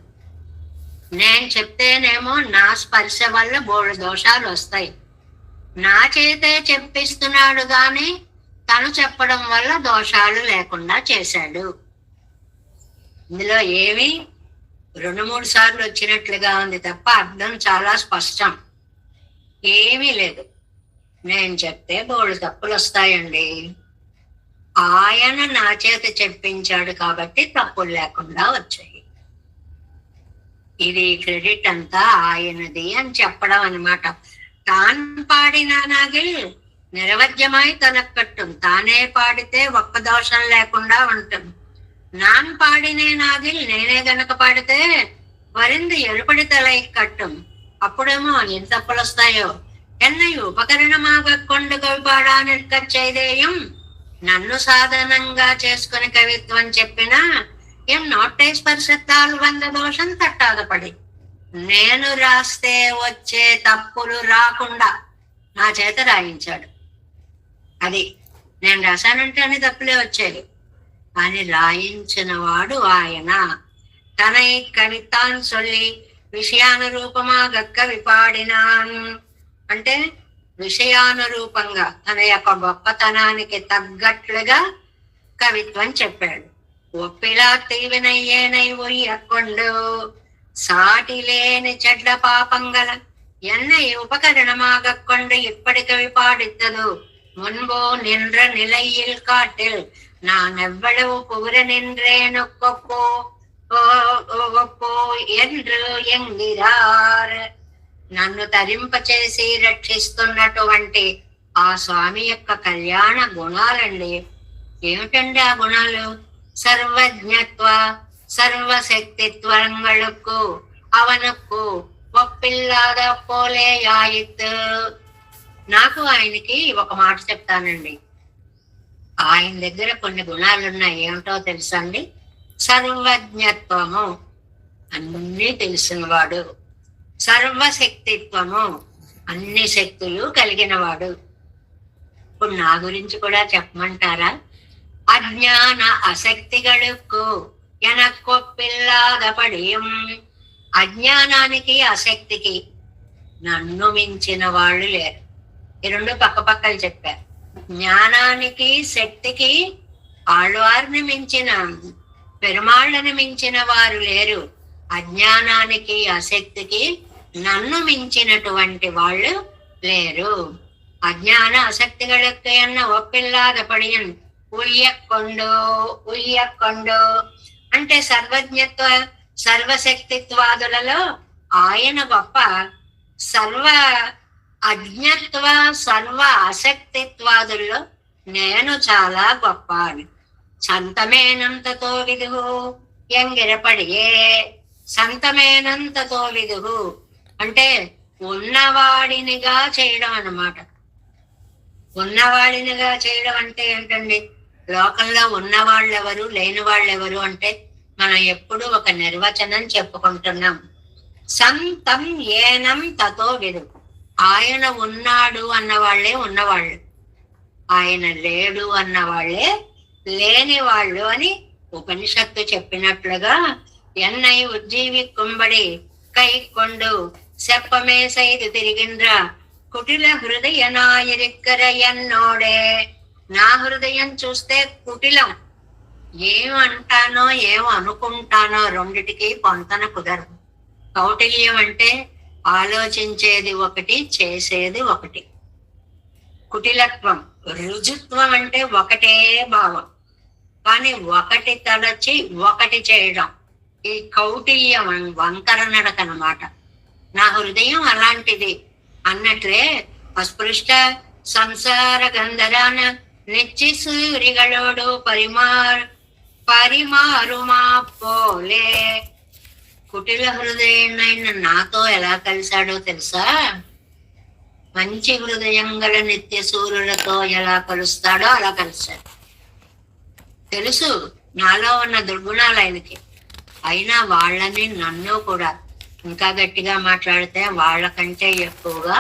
నేను చెప్తేనేమో నా స్పర్శ వల్ల 3 దోషాలు వస్తాయి. నా చేతే చెప్పిస్తున్నాడు గాని తను చెప్పడం వల్ల దోషాలు లేకుండా చేశాడు. ఇందులో ఏమి 2-3 సార్లు వచ్చినట్లుగా ఉంది తప్ప అర్థం చాలా స్పష్టం. ఏమీ లేదు. నేను చెప్తే 3 తప్పులు వస్తాయండి. ఆయన నా చేత చెప్పించాడు కాబట్టి తప్పులు లేకుండా వచ్చాయి. ఇది క్రెడిట్ అంతా ఆయనది అని చెప్పడం అన్నమాట. తాన్ పాడినానాగిల్ నిరవధ్యమై తలకట్టుం, తానే పాడితే ఒక్క దోషం లేకుండా ఉంటుంది. నాన్ పాడినేనాగిల్, నేనే గనక పాడితే వరింది ఎరుపడి తలై కట్టుం, అప్పుడేమో ఎన్ని తప్పులు వస్తాయో. ఎన్నై ఉపకరణమాగ కొండ కవి పాడా నిర్కచ్చేదేయం, నన్ను సాధనంగా చేసుకుని కవిత్వం చెప్పినా ఏం నోటే స్పర్శతాలు 100 దోషం తట్టాదపడి. నేను రాస్తే వచ్చే తప్పులు రాకుండా నా చేత రాయించాడు. అది నేను రాశానంటే అన్ని తప్పులే వచ్చాయి, కానీ రాయించిన వాడు ఆయన. తనై కవితాన్ సొల్లి విషయానురూపమాగ కవి పాడినాన్ అంటే విషయానురూపంగా తన యొక్క గొప్పతనానికి తగ్గట్లుగా కవిత్వం చెప్పాడు. ఒప్పిలా తీవినయ్యేనై ఒయ్యకొండు, సాటి లేని చెడ్ల పాపంగల ఎన్నై ఉపకరణమాగ కొండు ఇప్పటి కవి పాడిత్తదు. మున్బో నిன்ற நிலையில் காட்டில் நான் எவ்வளவு புகழ நின்றேன் ఒక్కో என்று ఎంగిరార్. నన్ను తరింపచేసి రక్షిస్తున్నటువంటి ఆ స్వామి యొక్క కళ్యాణ గుణాలండి. ఏమిటండి ఆ గుణాలు? సర్వజ్ఞత్వ సర్వశక్తిత్వங்களுக்கு అవనుకు ఒప్పిల్లాద పోలే యాయిత్. నాకు ఆయనకి ఒక మాట చెప్తానండి. ఆయన దగ్గర కొన్ని గుణాలు ఉన్నాయి. ఏమిటో తెలుసా అండి? సర్వజ్ఞత్వము, అన్నీ తెలిసినవాడు. సర్వశక్తిత్వము, అన్ని శక్తులు కలిగినవాడు. ఇప్పుడు నా గురించి కూడా చెప్పమంటారా? అజ్ఞాన అశక్తిகளுக்கு ఎనక్కొప్పిల్లాదపడియం. అజ్ఞానానికి అశక్తికి నన్ను మించిన వాళ్ళు లేరు. ఈ 2 పక్క పక్కలు చెప్పారు. జ్ఞానానికి శక్తికి ఆళ్వారిని మించిన, పెరుమాళ్ళని మించిన వారు లేరు. అజ్ఞానానికి అశక్తికి నన్ను మించినటువంటి వాళ్ళు లేరు. అజ్ఞాన అశక్తిகளுக்கு என்ன ఒప్పిల్లాదపడియన్ ఉయ్యకొండు అంటే సర్వజ్ఞత్వ సర్వశక్తిత్వాదులలో ఆయన గొప్ప. సర్వ అజ్ఞత్వ సర్వ అశక్తిత్వాదుల్లో నేను చాలా గొప్ప అని. సంతమేనంతతో విదుహు ఎంగిరపడియే. సంతమేనంతతో విదుహు అంటే ఉన్నవాడినిగా చేయడం అన్నమాట. ఉన్నవాడినిగా చేయడం అంటే ఏంటండి? లోకంలో ఉన్నవాళ్ళెవరు, లేని వాళ్ళెవరు అంటే మనం ఎప్పుడు ఒక నిర్వచనం చెప్పుకుంటున్నాం. సంతం ఏనం తతో విదు. ఆయన ఉన్నాడు అన్నవాళ్లే ఉన్నవాళ్ళు, ఆయన లేడు అన్నవాళ్లే లేని వాళ్ళు అని ఉపనిషత్తు చెప్పినట్లుగా ఎన్నై ఉజ్జీవి కుంబడి కై కొండు సెప్పమే సైదు తిరిగిండ్ర కుటిల హృదయ నాయరిక్కర ఎన్నోడే. నా హృదయం చూస్తే కుటిలం. ఏమంటానో ఏం అనుకుంటానో రెండిటికి పొంతన కుదరదు. కౌటిల్యం అంటే ఆలోచించేది ఒకటి, చేసేది ఒకటి. కుటిలత్వం, రుజుత్వం అంటే ఒకటే భావం, కానీ ఒకటి తలచి ఒకటి చేయడం. ఈ కౌటిల్యం వంకర నడక అన్నమాట. నా హృదయం అలాంటిది అన్నట్లే అస్పృష్ట సంసార గంధరాన నెచ్చి సూరిగలోడు పరిమారుమా పోలే. కుటిల హృదయమైన నాతో ఎలా కలిశాడో తెలుసా? మంచి హృదయం గల నిత్య సూర్యులతో ఎలా కలుస్తాడో అలా కలిశాడు. తెలుసు నాలో ఉన్న దుర్గుణాలు ఆయనకి, అయినా వాళ్ళని నన్ను కూడా ఇంకా గట్టిగా మాట్లాడితే వాళ్ళకంటే ఎక్కువగా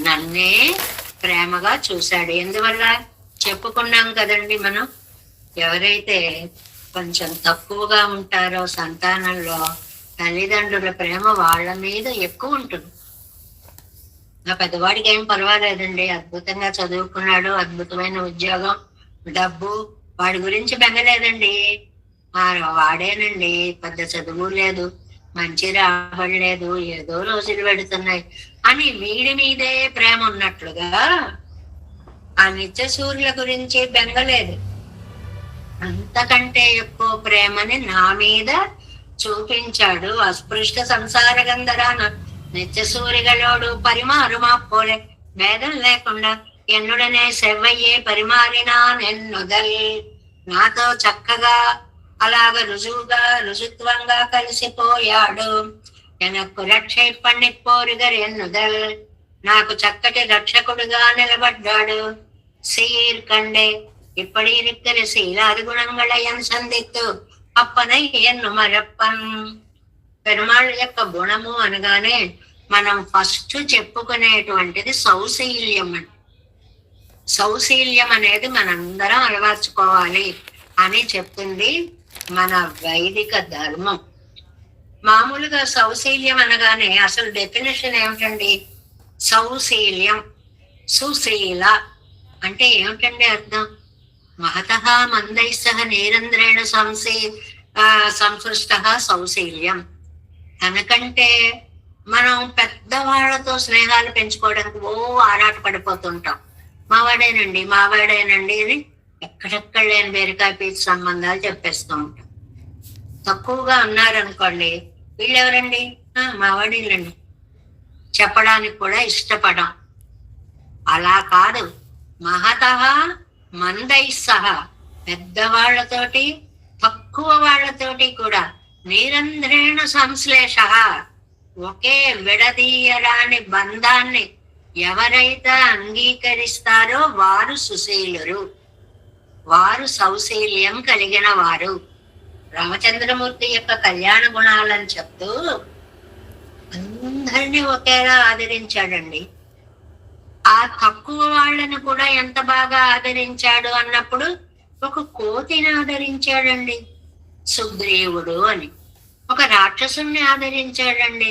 నన్నే ప్రేమగా చూశాడు. ఎందువల్ల చెప్పుకున్నాం కదండి, మనం ఎవరైతే కొంచెం తక్కువగా ఉంటారో సంతానంలో తల్లిదండ్రుల ప్రేమ వాళ్ళ మీద ఎక్కువ ఉంటుంది. నా పెద్దవాడికి ఏం పర్వాలేదండి, అద్భుతంగా చదువుకున్నాడు, అద్భుతమైన ఉద్యోగం, డబ్బు, వాడి గురించి బెంగలేదండి. వాడేనండి పెద్ద చదువు లేదు, మంచి రాబడి లేదు, ఏదో రోజులు పెడుతున్నాయి అని వీడి మీదే ప్రేమ ఉన్నట్లుగా ఆ నిత్య సూర్యుల గురించి బెంగలేదు. అంతకంటే ఎక్కువ ప్రేమని నా మీద చూపించాడు. అస్పృష్ట సంసార గంధరాన నిత్య సూరిగలోడు పరిమారుమా పోలే. భేదం లేకుండా ఎన్నుడనే సెవ్వయ్యే పరిమారినా నెన్నుదల్. నాతో చక్కగా అలాగ రుజుత్వంగా కలిసిపోయాడు. ఎనక్కు రక్షిప్పణి పోరుగర్ ఎన్నుదల్. నాకు చక్కటి రక్షకుడుగా నిలబడ్డాడు. సీర్ కండే இப்படி இருக்கிற சீலாதி குணங்களை என் சந்தித்து అప్పనై ఎన్ను మరప్పన్. పెరుమాళ్ యొక్క గుణము అనగానే మనం ఫస్ట్ చెప్పుకునేటువంటిది సౌశీల్యం. అంటే సౌశీల్యం అనేది మనందరం అలవర్చుకోవాలి అని చెప్తుంది మన వైదిక ధర్మం. మామూలుగా సౌశీల్యం అనగానే అసలు డెఫినేషన్ ఏమిటండి? సౌశీల్యం, సుశీల అంటే ఏమిటండి అర్థం? మహతః మందై సహ నిరంధ్రేణ సంసృష్ట సౌశీల్యం. తనకంటే మనం పెద్దవాళ్లతో స్నేహాలు పెంచుకోవడానికి ఆరాట పడిపోతుంటాం. మావాడేనండి అని ఎక్కడెక్కడ లేని బేరికాయ పీచు సంబంధాలు చెప్పేస్తూ ఉంటాం. తక్కువగా ఉన్నారనుకోండి, వీళ్ళెవరండి, మావాడీలండి చెప్పడానికి కూడా ఇష్టపడం. అలా కాదు, మహతః మందై సహా పెద్దవాళ్లతోటి తక్కువ వాళ్ళతోటి కూడా నిరంధ్రేణ సంశ్లేష ఒకే విడదీయరాని బంధాన్ని ఎవరైతే అంగీకరిస్తారో వారు సుశీలురు, వారు సౌశీల్యం కలిగిన వారు. రామచంద్రమూర్తి యొక్క కళ్యాణ గుణాలను చెప్తూ అందరినీ ఒకేలా ఆదరించాడండి. ఆ తక్కువ వాళ్ళని కూడా ఎంత బాగా ఆదరించాడు అన్నప్పుడు ఒక కోతిని ఆదరించాడండి సుగ్రీవుడు అని, ఒక రాక్షసుని ఆదరించాడండి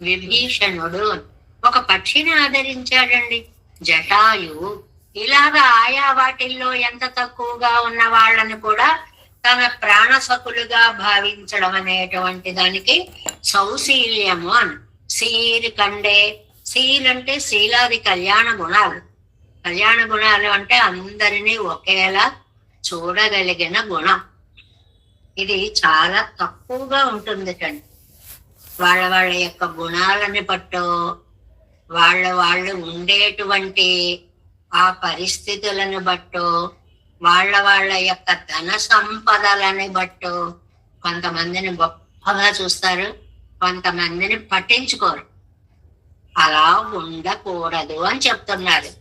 విభీషణుడు అని, ఒక పక్షిని ఆదరించాడండి జటాయువు. ఇలాగా ఆయా వాటిల్లో ఎంత తక్కువగా ఉన్న వాళ్ళని కూడా తన ప్రాణసకులుగా భావించడం అనేటువంటి దానికి సౌశీల్యము అని. సీర్ కండే, శీల్ అంటే శీలాది కళ్యాణ గుణాలు. కళ్యాణ గుణాలు అంటే అందరినీ ఒకేలా చూడగలిగిన గుణం. ఇది చాలా తక్కువగా ఉంటుంది కండి. వాళ్ళ యొక్క గుణాలని బట్టో, వాళ్ళు ఉండేటువంటి ఆ పరిస్థితులను బట్టో, వాళ్ళ యొక్క ధన సంపదలని బట్టో కొంతమందిని గొప్పగా చూస్తారు, కొంతమందిని పట్టించుకోరు. అలా ఉండకూడదు అని చెప్తున్నారు.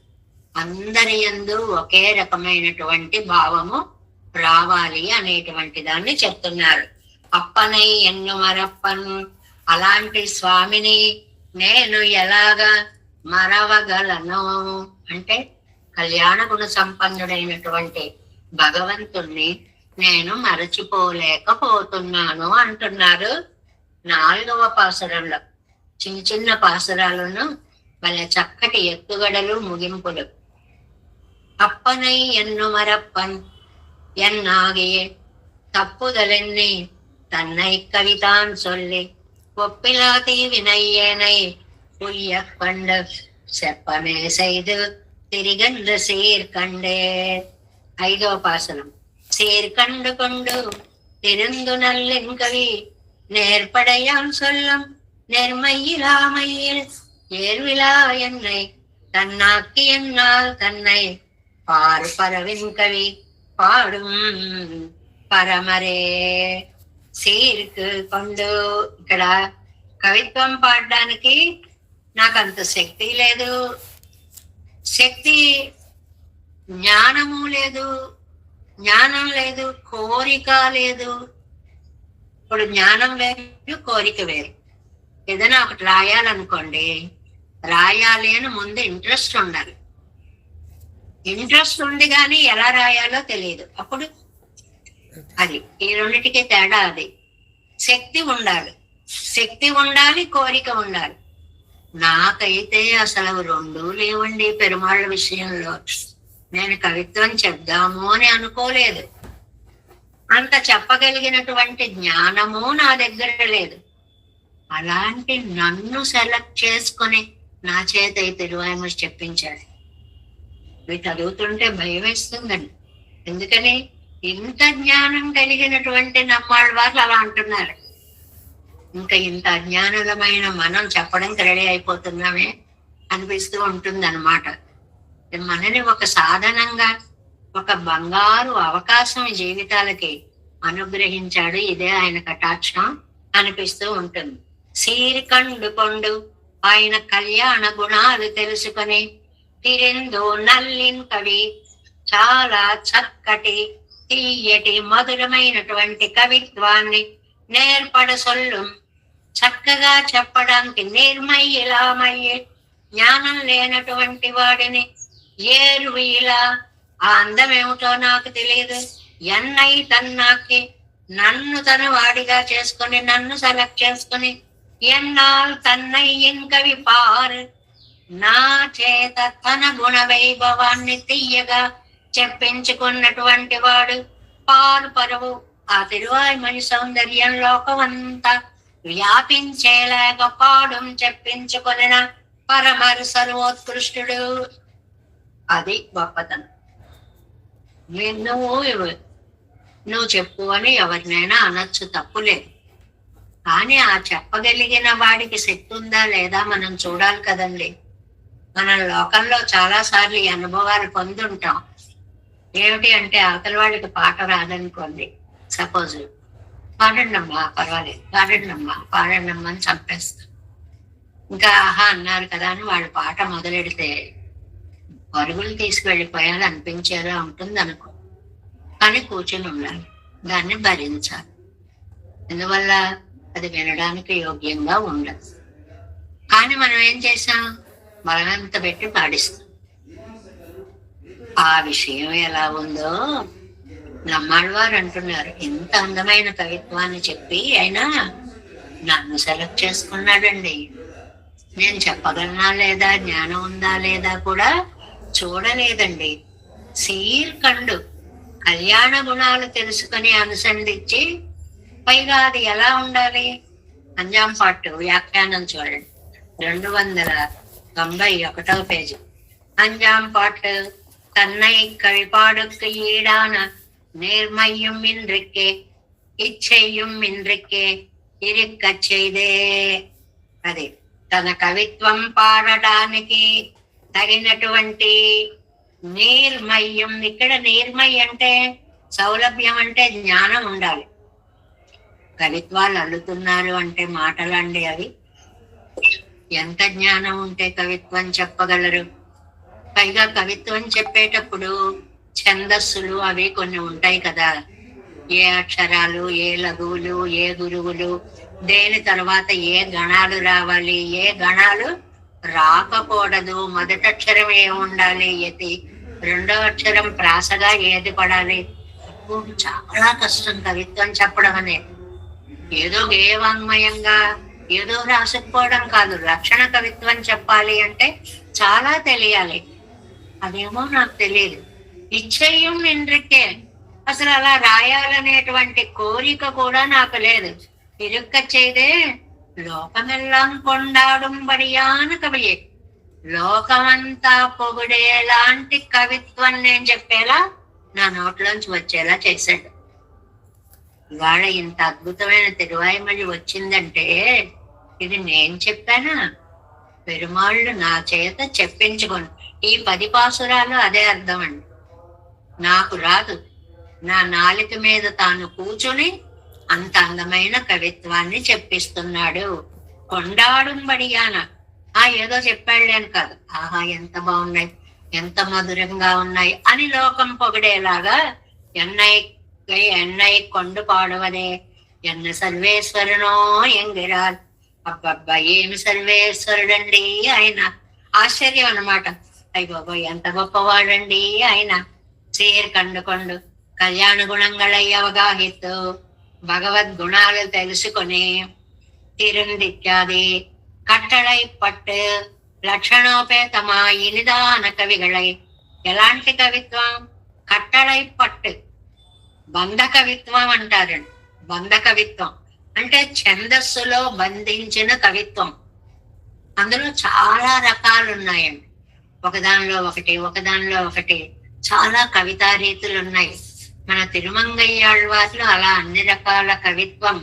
అందరి యందు ఒకే రకమైనటువంటి భావము రావాలి అనేటువంటి దాన్ని చెప్తున్నారు. అప్పనై ఎన్ను మరప్పన్, అలాంటి స్వామిని నేను ఎలాగా మరవగలను అంటే కళ్యాణ గుణ సంపన్నుడైనటువంటి భగవంతుణ్ణి నేను మరచిపోలేకపోతున్నాను అంటున్నారు 4వ పాసురంలో. చిన్న చిన్న పాసురాలను వాళ్ళ చక్కటి ఎత్తుగడలు, ముగింపులు. అప్పనై ఎన్ను మరప్పన్ ఎన్నాగియే తప్పుదలెన్ని తన్నై కవితాన్ సొల్లి ఒప్పిలాతి వినయ్యేనై ఉయ్యకొండ చెప్పమే సైదు తిరిగంద సీర్కండే. 5వ పాసనం. సీర్కండు కొండు తిరుందు నల్లింకవి நேர்படையாம் சொல்லும் நெர்மையிலாமையில் ஏர்விழா என்னை தன்னாக்கி என்னால் தன்னை பாரு பரவின் கவி పాడుం పరమరే. సీర్కు కొండు. ఇక్కడ కవిత్వం పాడడానికి నాకు అంత శక్తి లేదు, జ్ఞానము లేదు, జ్ఞానం లేదు, కోరిక లేదు. ఇప్పుడు జ్ఞానం వేరు, కోరిక వేరు. ఏదైనా ఒకటి రాయాలనుకోండి, రాయాలి అని ముందు ఇంట్రెస్ట్ ఉండాలి. ఇంట్రెస్ట్ ఉంది కానీ ఎలా రాయాలో తెలియదు. అప్పుడు అది ఈ రెండిటికి తేడా అది. శక్తి ఉండాలి, కోరిక ఉండాలి. నాకైతే అసలు 2 లేవండి. పెరుమాళ్ళ విషయంలో నేను కవిత్వం చెప్దాము అని అనుకోలేదు. అంత చెప్పగలిగినటువంటి జ్ఞానము నా దగ్గర లేదు. అలాంటి నన్ను సెలెక్ట్ చేసుకుని నా చేత ఈ తిరువాయిమూసి చెప్పించాడు. ఇవి చదువుతుంటే భయం వేస్తుందండి. ఎందుకని ఇంత జ్ఞానం కలిగినటువంటి నమ్మాళ్ళవాళ్ళు అలా అంటున్నారు. ఇంకా ఇంత అజ్ఞానులమైన మనం చెప్పడానికి రెడీ అయిపోతున్నామే అనిపిస్తూ ఉంటుంది అన్నమాట. మనని ఒక సాధనంగా, ఒక బంగారు అవకాశం జీవితాలకి అనుగ్రహించాడు. ఇదే ఆయన కటాక్షం అనిపిస్తూ ఉంటుంది. సీరికండు కొండు ఆయన కళ్యాణ గుణాలు తెలుసుకొని తిరిందు నల్లిన్ కవి చాలా చక్కటి తీయటి మధురమైనటువంటి కవిత్వాన్ని నేర్పడ సొల్లు చక్కగా చెప్పడానికి నిర్మయ్యలామయ్యే జ్ఞానం లేనటువంటి వాడిని ఏరు ఇలా ఆ అందం ఏమిటో నాకు తెలియదు. ఎన్నై తన్నాకి నన్ను తన వాడిగా చేసుకుని, నన్ను సెలెక్ట్ చేసుకుని ఎన్నాళ్ళు తన్నయ్యన్ కవి పారు నా చేత తన గుణ వైభవాన్ని తీయగా చెప్పించుకున్నటువంటి వాడు పాలు పరవు. ఆ తిరువాయిమణి సౌందర్యం లోకమంతా వ్యాపించేలాగా పాడం చెప్పించుకొనిన పరమరు సర్వోత్కృష్టుడు. అది గొప్పతనం. నువ్వు చెప్పు అని ఎవరినైనా అనొచ్చు, తప్పులేదు. కానీ ఆ చెప్పగలిగిన వాడికి శక్తి ఉందా లేదా మనం చూడాలి కదండి. మనం లోకంలో చాలా సార్లు ఈ అనుభవాలు పొందుంటాం. ఏమిటి అంటే అవతల వాడికి పాట రాదనుకోండి, సపోజ్ పాడండమ్మా, పర్వాలేదు పాడండమ్మా అని చంపేస్తాం. ఇంకా ఆహా అన్నారు కదా అని వాళ్ళు పాట మొదలెడితే పరుగులు తీసుకువెళ్ళిపోయాలి అనిపించేలా ఉంటుంది అనుకో. కానీ కూర్చుని ఉండాలి, దాన్ని భరించాలి. ఎందువల్ల అది వినడానికి యోగ్యంగా ఉండదు. కానీ మనం ఏం చేసాం, బలవంత పెట్టి పాడిస్తాం. ఆ విషయం ఎలా ఉందో నమ్మాళ్ళవారు అంటున్నారు. ఇంత అందమైన కవిత్వాన్ని చెప్పి అయినా నన్ను సెలెక్ట్ చేసుకున్నాడండి. నేను చెప్పగలనా లేదా, జ్ఞానం ఉందా లేదా కూడా చూడలేదండి. సీర్కండు కళ్యాణ గుణాలు తెలుసుకుని అనుసంధించి, పైగా అది ఎలా ఉండాలి. అంజాం పాటు వ్యాఖ్యానం చూడండి, 291వ పేజీ. அஞ்சாம் பாட்டு தன்னை கழிபாடுக்கு ஈடான நேர்மையும் இன்றிக்கே இச்சையும் இன்றிக்கே இருக்கச் செய்దే. అది తన కవిత్వం పాడడానికి తగినటువంటి నిర్మయ్యం. ఇక్కడ నిర్మయ్య అంటే సౌలభ్యం, అంటే జ్ఞానం ఉండాలి. కవిత్వాలు అల్లుతున్నారు అంటే మాటలండి అవి. ఎంత జ్ఞానం ఉంటే కవిత్వం చెప్పగలరు. పైగా కవిత్వం చెప్పేటప్పుడు ఛందస్సులు అవి కొన్ని ఉంటాయి కదా. ఏ అక్షరాలు, ఏ లఘువులు, ఏ గురువులు, దేని తర్వాత ఏ గణాలు రావాలి, ఏ గణాలు రాకకూడదు, మొదటక్షరం ఏ ఉండాలి, యతి, రెండవ అక్షరం ప్రాసగా ఏది పడాలి. చాలా కష్టం కవిత్వం చెప్పడం అనేది. ఏదో గేయవాంగ్మయంగా ఏదో రాసుకుపోవడం కాదు. లక్షణ కవిత్వం చెప్పాలి అంటే చాలా తెలియాలి. అదేమో నాకు తెలియదు. ఇచ్చయ్యం ఇంద్రికే, అసలు అలా రాయాలనేటువంటి కోరిక కూడా నాకు లేదు. ఇరుక్క చేయదే లోకమెల్లాం కొండాడుంబడియాన కవియే. లోకమంతా పొగిడేలాంటి కవిత్వం నేను చెప్పేలా నా నోట్లోంచి వచ్చేలా చేశాడు. ఇవాళ ఇంత అద్భుతమైన తిరువాయిమొഴി వచ్చిందంటే ఇది నేను చెప్పానా? పెరుమాళ్ళు నా చేత చెప్పించుకోండి. ఈ 10 పాసురాలు అదే అర్థం అండి. నాకు రాదు, నా నాలిక మీద తాను కూర్చుని అంత అందమైన కవిత్వాన్ని చెప్పిస్తున్నాడు. కొండాడుంబడియాన ఏదో చెప్పాడులే అని కాదు, ఆహా ఎంత బాగున్నాయి, ఎంత మధురంగా ఉన్నాయి అని లోకం పొగిడేలాగా ఎన్నై కొండు పాడవదే ఎన్న సర్వేశ్వరునో ఎంగిరాల్. అబ్బబ్బా ఏమి సర్వేశ్వరుడండి ఆయన. ఆశ్చర్యం అన్నమాట. అయ్య బాబోయ్ ఎంత గొప్పవాడండి ఆయన. సీర్ కండుకొండు కళ్యాణ గుణంగళై అవగాహిత్తు భగవద్గుణాలు తెలుసుకొని తిరుందిత్యాది కట్టడై పట్టు లక్షణోపేతమా ఇనిదాన కవిగళై. ఎలాంటి కవిత్వం? కట్టడై పట్టు బంధ కవిత్వం అంటారండి. బంధ కవిత్వం అంటే ఛందస్సులో బంధించిన కవిత్వం. అందులో చాలా రకాలు ఉన్నాయండి. ఒకదానిలో ఒకటి చాలా కవితా రీతులు ఉన్నాయి. మన తిరుమంగయ్యాళ్వార్లు అలా అన్ని రకాల కవిత్వం,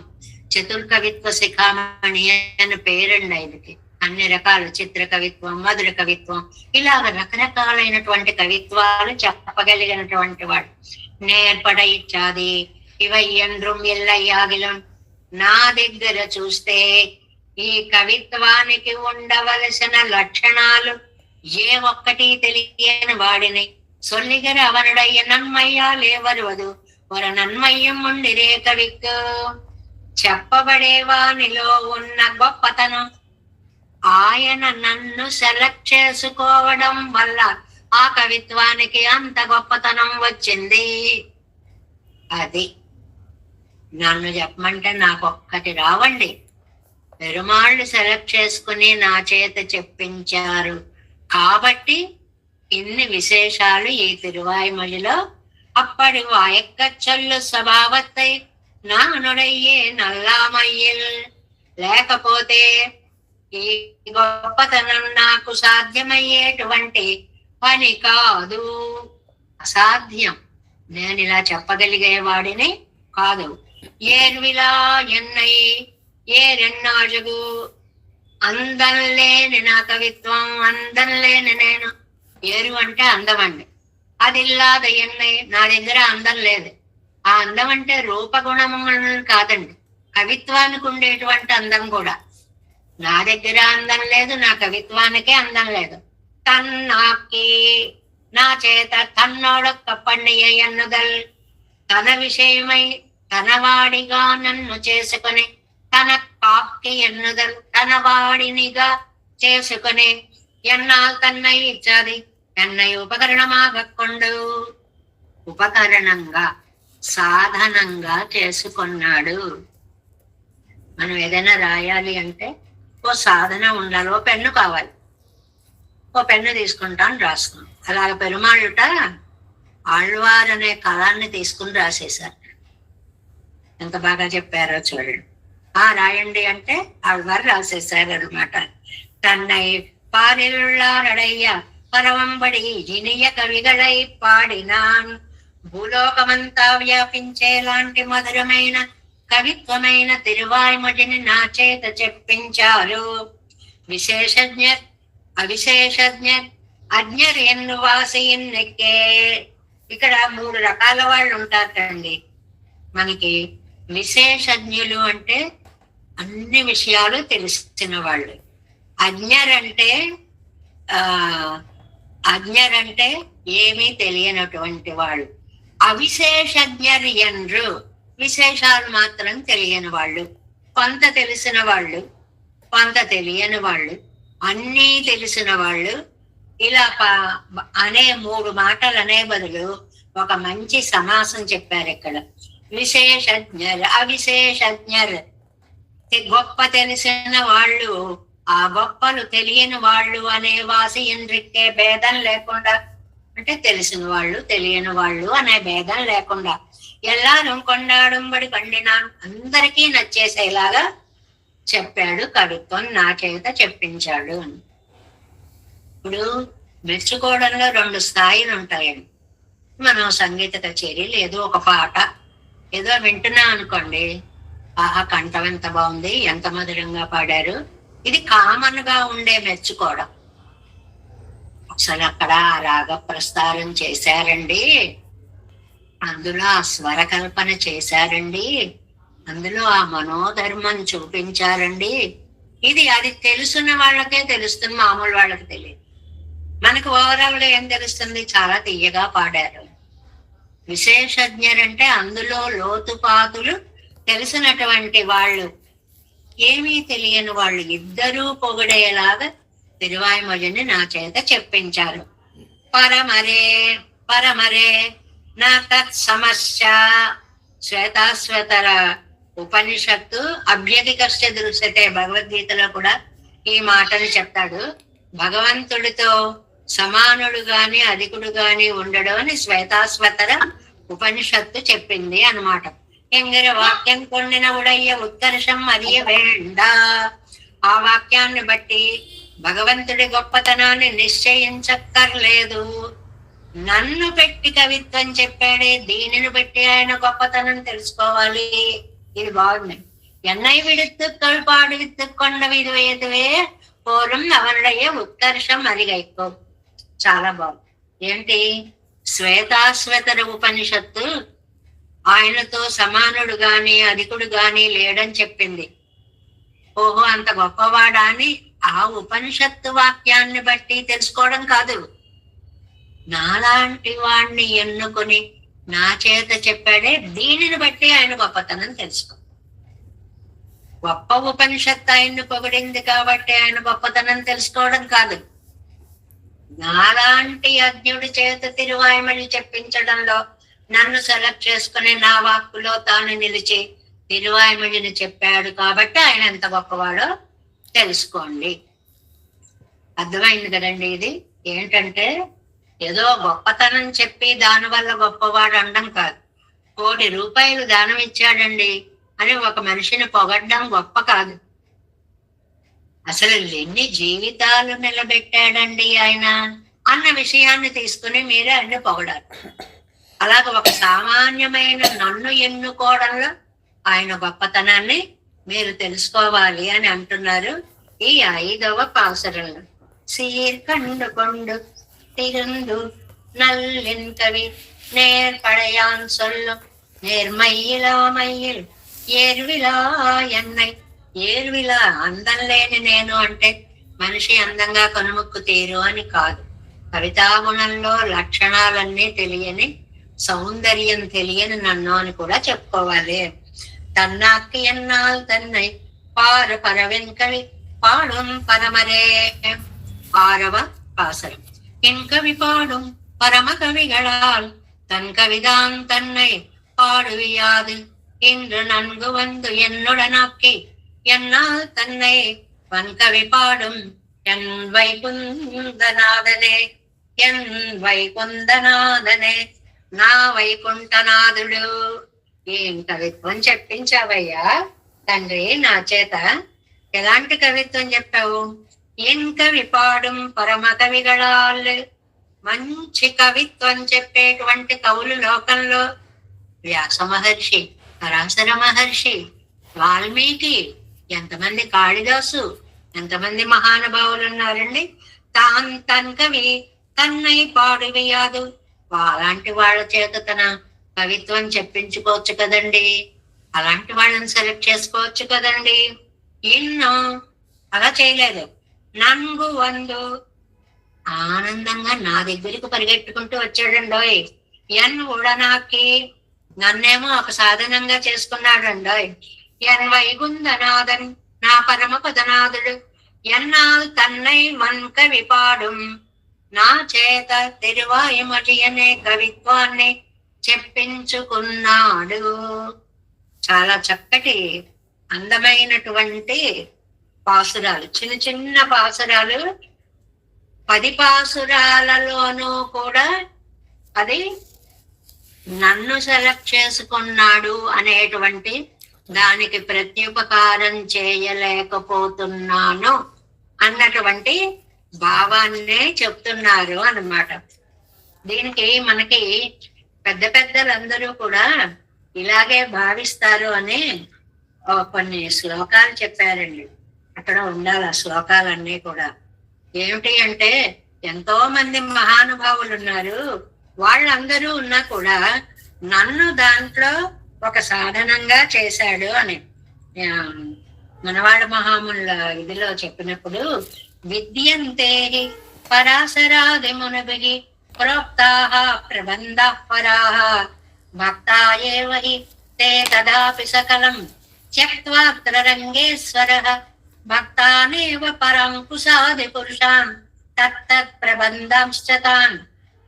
చతుర్కవిత్వ శిఖామణి అని పేరండి ఆయనకి. అన్ని రకాల చిత్ర కవిత్వం, మధుర కవిత్వం, ఇలాగ రకరకాలైనటువంటి కవిత్వాలు చెప్పగలిగినటువంటి వాడు. నేర్పడ ఇచ్చాది ఇవయ్యండ్రుం ఎల్లయ్యాగిలం. నా దగ్గర చూస్తే ఈ కవిత్వానికి ఉండవలసిన లక్షణాలు ఏ ఒక్కటి తెలియని వాడిని సొల్లిగర అవనుడయ్య నన్మయ్యా లేవరువదు ఒక నన్మయ్యం ఉండిరే కవిక్కు. చెప్పబడేవానిలో ఉన్న గొప్పతనం ఆయన నన్ను సెలెక్ట్ చేసుకోవడం వల్ల ఆ కవిత్వానికి అంత గొప్పతనం వచ్చింది. అది నన్ను చెప్పమంటే నాకొక్కటి రావండి. పెరుమాళ్ళు సెలెక్ట్ చేసుకుని నా చేత చెప్పించారు కాబట్టి ఇన్ని విశేషాలు ఈ తిరువాయిమొழிలో. అప్పటి వాయక్కచ్చొల్లు స్వభావత్తై నానుడయ్యే నల్లామయ్యల్. లేకపోతే ఈ గొప్పతనం నాకు సాధ్యమయ్యేటువంటి పని కాదు, అసాధ్యం. నేను ఇలా చెప్పగలిగేవాడిని కాదు. ఏర్విలా ఎన్నై ఏరెన్నాజుగు అందం లేని నా కవిత్వం, అందం లేని నేను. ఏరు అంటే అందం అండి. అది ఇల్లాద ఎన్నై నా దగ్గర అందం లేదు. ఆ అందం అంటే రూపగుణములు కాదండి, కవిత్వానికి ఉండేటువంటి అందం కూడా. నా దగ్గర అందం లేదు, నా కవిత్వానికే అందం లేదు. తన్నాకి నా చేత తన్నోడొక్క పండియ ఎన్నుదల్. తన విషయమై తనవాడిగా నన్ను చేసుకుని తన కాక్కి ఎన్నుదల్, తన వాడినిగా చేసుకుని ఎన్నాళ్ళు తన్నై ఇచ్చాది ఎన్నై ఉపకరణమాగక్కొండు. ఉపకరణంగా సాధనంగా చేసుకున్నాడు. మనం ఏదైనా రాయాలి అంటే ఓ సాధన ఉండాలి, ఓ పెన్ను కావాలి. ఓ పెన్ను తీసుకుంటాను, రాసుకున్నాం. అలాగ పెరుమాళ్ళుట ఆళ్వార్ అనే కళాన్ని తీసుకుని రాసేశారు. ఎంత బాగా చెప్పారో చూడండి. రాయండి అంటే ఆళ్వారు రాసేశారు అనమాట. తన్నై పారిళ్ళారడయ్య పరవంబడి ఇనియ కవిగళై పాడినాన్. భూలోకమంతా వ్యాపించేలాంటి మధురమైన కవిత్వమైన తిరువాయిమొழிని నా చేత చెప్పించారు. విశేషజ్ఞ అవిశేషజ్ఞ అజ్ఞర్ ఎన్ను వాసి ఎన్నెక్కే. ఇక్కడ 3 రకాల వాళ్ళు ఉంటారండి మనకి. విశేషజ్ఞులు అంటే అన్ని విషయాలు తెలిసిన వాళ్ళు. అజ్ఞరంటే ఏమీ తెలియనటువంటి వాళ్ళు. అవిశేషజ్ఞర్ ఎన్రు విశేషాలు మాత్రం తెలియని వాళ్ళు. కొంత తెలిసిన వాళ్ళు, కొంత తెలియని వాళ్ళు, అన్నీ తెలిసిన వాళ్ళు. ఇలా అనే 3 మాటలు అనే బదులు ఒక మంచి సమాసం చెప్పారు ఇక్కడ. విశేషజ్ఞర్ అవిశేషజ్ఞర్. గొప్ప తెలిసిన వాళ్ళు, ఆ గొప్పలు తెలియని వాళ్ళు అనే వాసి ఎండ్రిక్కే భేదం లేకుండా, అంటే తెలిసిన వాళ్ళు తెలియని వాళ్ళు అనే భేదం లేకుండా ఎల్లారు కొండాడుంబడి పండినాను అందరికీ నచ్చేసేలాగా చెప్పాడు, కవిత్వం నా చేత చెప్పించాడు అని. ఇప్పుడు మెచ్చుకోవడంలో 2 స్థాయిలు ఉంటాయండి. మనం సంగీత కచేరీలు ఏదో ఒక పాట ఏదో వింటున్నాం అనుకోండి, ఆహా కంఠం ఎంత బాగుంది, ఎంత మధురంగా పాడారు, ఇది కామన్ గా ఉండే మెచ్చుకోవడం. అసలు అక్కడ రాగ ప్రస్తారం చేశారండి, అందులో ఆ స్వర కల్పన చేశారండి, అందులో ఆ మనోధర్మం చూపించారండి, అది తెలుసున్న వాళ్ళకే తెలుస్తుంది, మామూలు వాళ్ళకి తెలియదు. మనకు ఓవరాల్ గా ఏం తెలుస్తుంది, చాలా తీయగా పాడారు. విశేషజ్ఞరంటే అందులో లోతుపాతులు తెలిసినటువంటి వాళ్ళు, ఏమీ తెలియని వాళ్ళు ఇద్దరూ పొగిడేలాగా తిరువాయిమొழிని నా చేత చెప్పించారు. పరమరే పరమరే నా తత్ సమస్య. శ్వేతాశ్వతర ఉపనిషత్తు అభ్యధికస్య దృశ్యతే, భగవద్గీతలో కూడా ఈ మాటను చెప్తాడు. భగవంతుడితో సమానుడు గాని అధికుడు గాని ఉండడం అని శ్వేతాశ్వతర ఉపనిషత్తు చెప్పింది అన్నమాట. ఎంగర వాక్యం కొండిన ఉడయ్య ఉత్కర్షం అరియ వేండ. ఆ వాక్యాన్ని బట్టి భగవంతుడి గొప్పతనాన్ని నిశ్చయించక్కర్లేదు. నన్ను పెట్టి కవిత్వం చెప్పాడే, దీనిని బట్టి ఆయన గొప్పతనం తెలుసుకోవాలి. ఇది బాగుంది. ఎన్నై విడుతుక్கள் పాడు విత్తుకొండ విధువేతువే పూర్వం అవనుడయ్యే ఉత్కర్షం అరిగైకో. చాలా బాగుంది. ఏంటి, శ్వేతాశ్వతర ఉపనిషత్తు ఆయనతో సమానుడు గాని అధికుడు గాని లేడని చెప్పింది. ఓహో అంత గొప్పవాడా అని ఆ ఉపనిషత్తు వాక్యాన్ని బట్టి తెలుసుకోవడం కాదు, నాలాంటి వాణ్ణి ఎన్నుకొని నా చేత చెప్పాడే, దీనిని బట్టి ఆయన గొప్పతనం తెలుసుకో. గొప్ప ఉపనిషత్తు ఆయన్ని పొగిడింది కాబట్టి ఆయన గొప్పతనం తెలుసుకోవడం కాదు, నాలాంటి అజ్ఞుడి చేత తిరువాయిమొഴి చెప్పించడంలో నన్ను సెలెక్ట్ చేసుకుని నా వాక్కులో తాను నిలిచి తిరువాయిమొழிని చెప్పాడు కాబట్టి ఆయన ఎంత గొప్పవాడో తెలుసుకోండి. అర్థమైంది కదండి. ఇది ఏంటంటే ఏదో గొప్పతనం చెప్పి దానివల్ల గొప్పవాడు అనడం కాదు. 1,00,00,000 రూపాయలు దానం ఇచ్చాడండి అని ఒక మనిషిని పొగడ్డం గొప్ప కాదు. అసలు ఎన్ని జీవితాలు నిలబెట్టాడండి ఆయన అన్న విషయాన్ని తీసుకుని మీరే అన్ని పొగడాలి. అలాగ ఒక సామాన్యమైన నన్ను ఎన్నుకోవడంలో ఆయన గొప్పతనాన్ని మీరు తెలుసుకోవాలి అని అంటున్నారు ఈ 5వ పాసురంలో. సీర్కండు కొండు తిరుందు నల్లిన్ కవి నేర్పడయాన్ సొల్లు నేర్మయ్యిలా మయ్యిల్ ఏర్విలా ఎన్నై. ఏర్విలా అందం లేని నేను అంటే మనిషి అందంగా కనుముక్కు తీరు అని కాదు. కవితాగుణంలో లక్షణాలన్నీ తెలియని, సౌందర్యం తెలియని నన్ను అని కూడా చెప్పుకోవాలి. తన్నాకి ఎన్నాల్ తన్నై పార పరవెన్కవి పాడుం పరమరే. 6వ పాసరం. ఇన్కవి పాడుం పరమ కవిగళాల్ தன் கவிதான் தன்னை பாடுவியாது இன்று நன்கு வந்து என்னுடனாக்கி என்னால் தன்னை வன்கவி பாடும் என் వైకుంఠనాథనే ఎన్ వైకుంఠనాథనే నా వైకుంఠనాథుడు. ఏం కవిత్వం చెప్పించావయ్యా తండ్రి నా చేత. ఎలాంటి కవిత్వం చెప్పావు? ఎన్ కవి పాడుం పరమ కవిగళాల్. మంచి కవిత్వం చెప్పేటువంటి కవులు లోకంలో వ్యాస మహర్షి, పరాశర మహర్షి, వాల్మీకి, ఎంతమంది కాళిదాసు, ఎంతమంది మహానుభావులు ఉన్నారండి. తన్ కవి తన్నై పాడువియాదు. అలాంటి వాళ్ళ చేత తన కవిత్వం చెప్పించుకోవచ్చు కదండి, అలాంటి వాళ్ళని సెలెక్ట్ చేసుకోవచ్చు కదండి. ఎన్నో అలా చేయలేదు. నంగు వందు ఆనందంగా నా దగ్గరికి పరిగెట్టుకుంటూ వచ్చాడండోయ్. ఎన్ ఉడనాకి నన్నేమో ఒక సాధనంగా చేసుకున్నాడండోయ్. ఎన్ వైగుంధనాథన్ నా పరమ పదనాథుడు. ఎన్నాల్ తన్నై వన్కవి పాడుం. నా చేత తిరువాయిమొഴి అనే కవిత్వాన్ని చెప్పించుకున్నాడు. చాలా చక్కటి అందమైనటువంటి పాసురాలు, చిన్న చిన్న పాసురాలు. 10 పాసురాలలోనూ కూడా అది నన్ను సెలెక్ట్ చేసుకున్నాడు అనేటువంటి దానికి ప్రత్యుపకారం చేయలేకపోతున్నాను అన్నటువంటి భావాన్నే చెప్తున్నారు అన్నమాట. దీనికి మనకి పెద్ద పెద్దలందరూ కూడా ఇలాగే భావిస్తారు అని కొన్ని శ్లోకాలు చెప్పారండి. అక్కడ ఉండాలి ఆ శ్లోకాలన్నీ కూడా. ఏమిటి అంటే, ఎంతో మంది మహానుభావులు ఉన్నారు, వాళ్ళందరూ ఉన్నా కూడా నన్ను దాంట్లో ఒక సాధనంగా చేశాడు అని మనవాళ్ళ మహాముల ఇదిలో చెప్పినప్పుడు, విద్యంతే పరాశరాది మునిభిః ప్రోక్తాః ప్రబంధాః పరాః భక్తా ఏవ హి తే తదాపి సకలం త్యక్త్వాత్ర రంగేశ్వరః భక్తానేవ పరంకుశాది పురుషాన్ తత్తత్ ప్రబంధాంశ్చ తాన్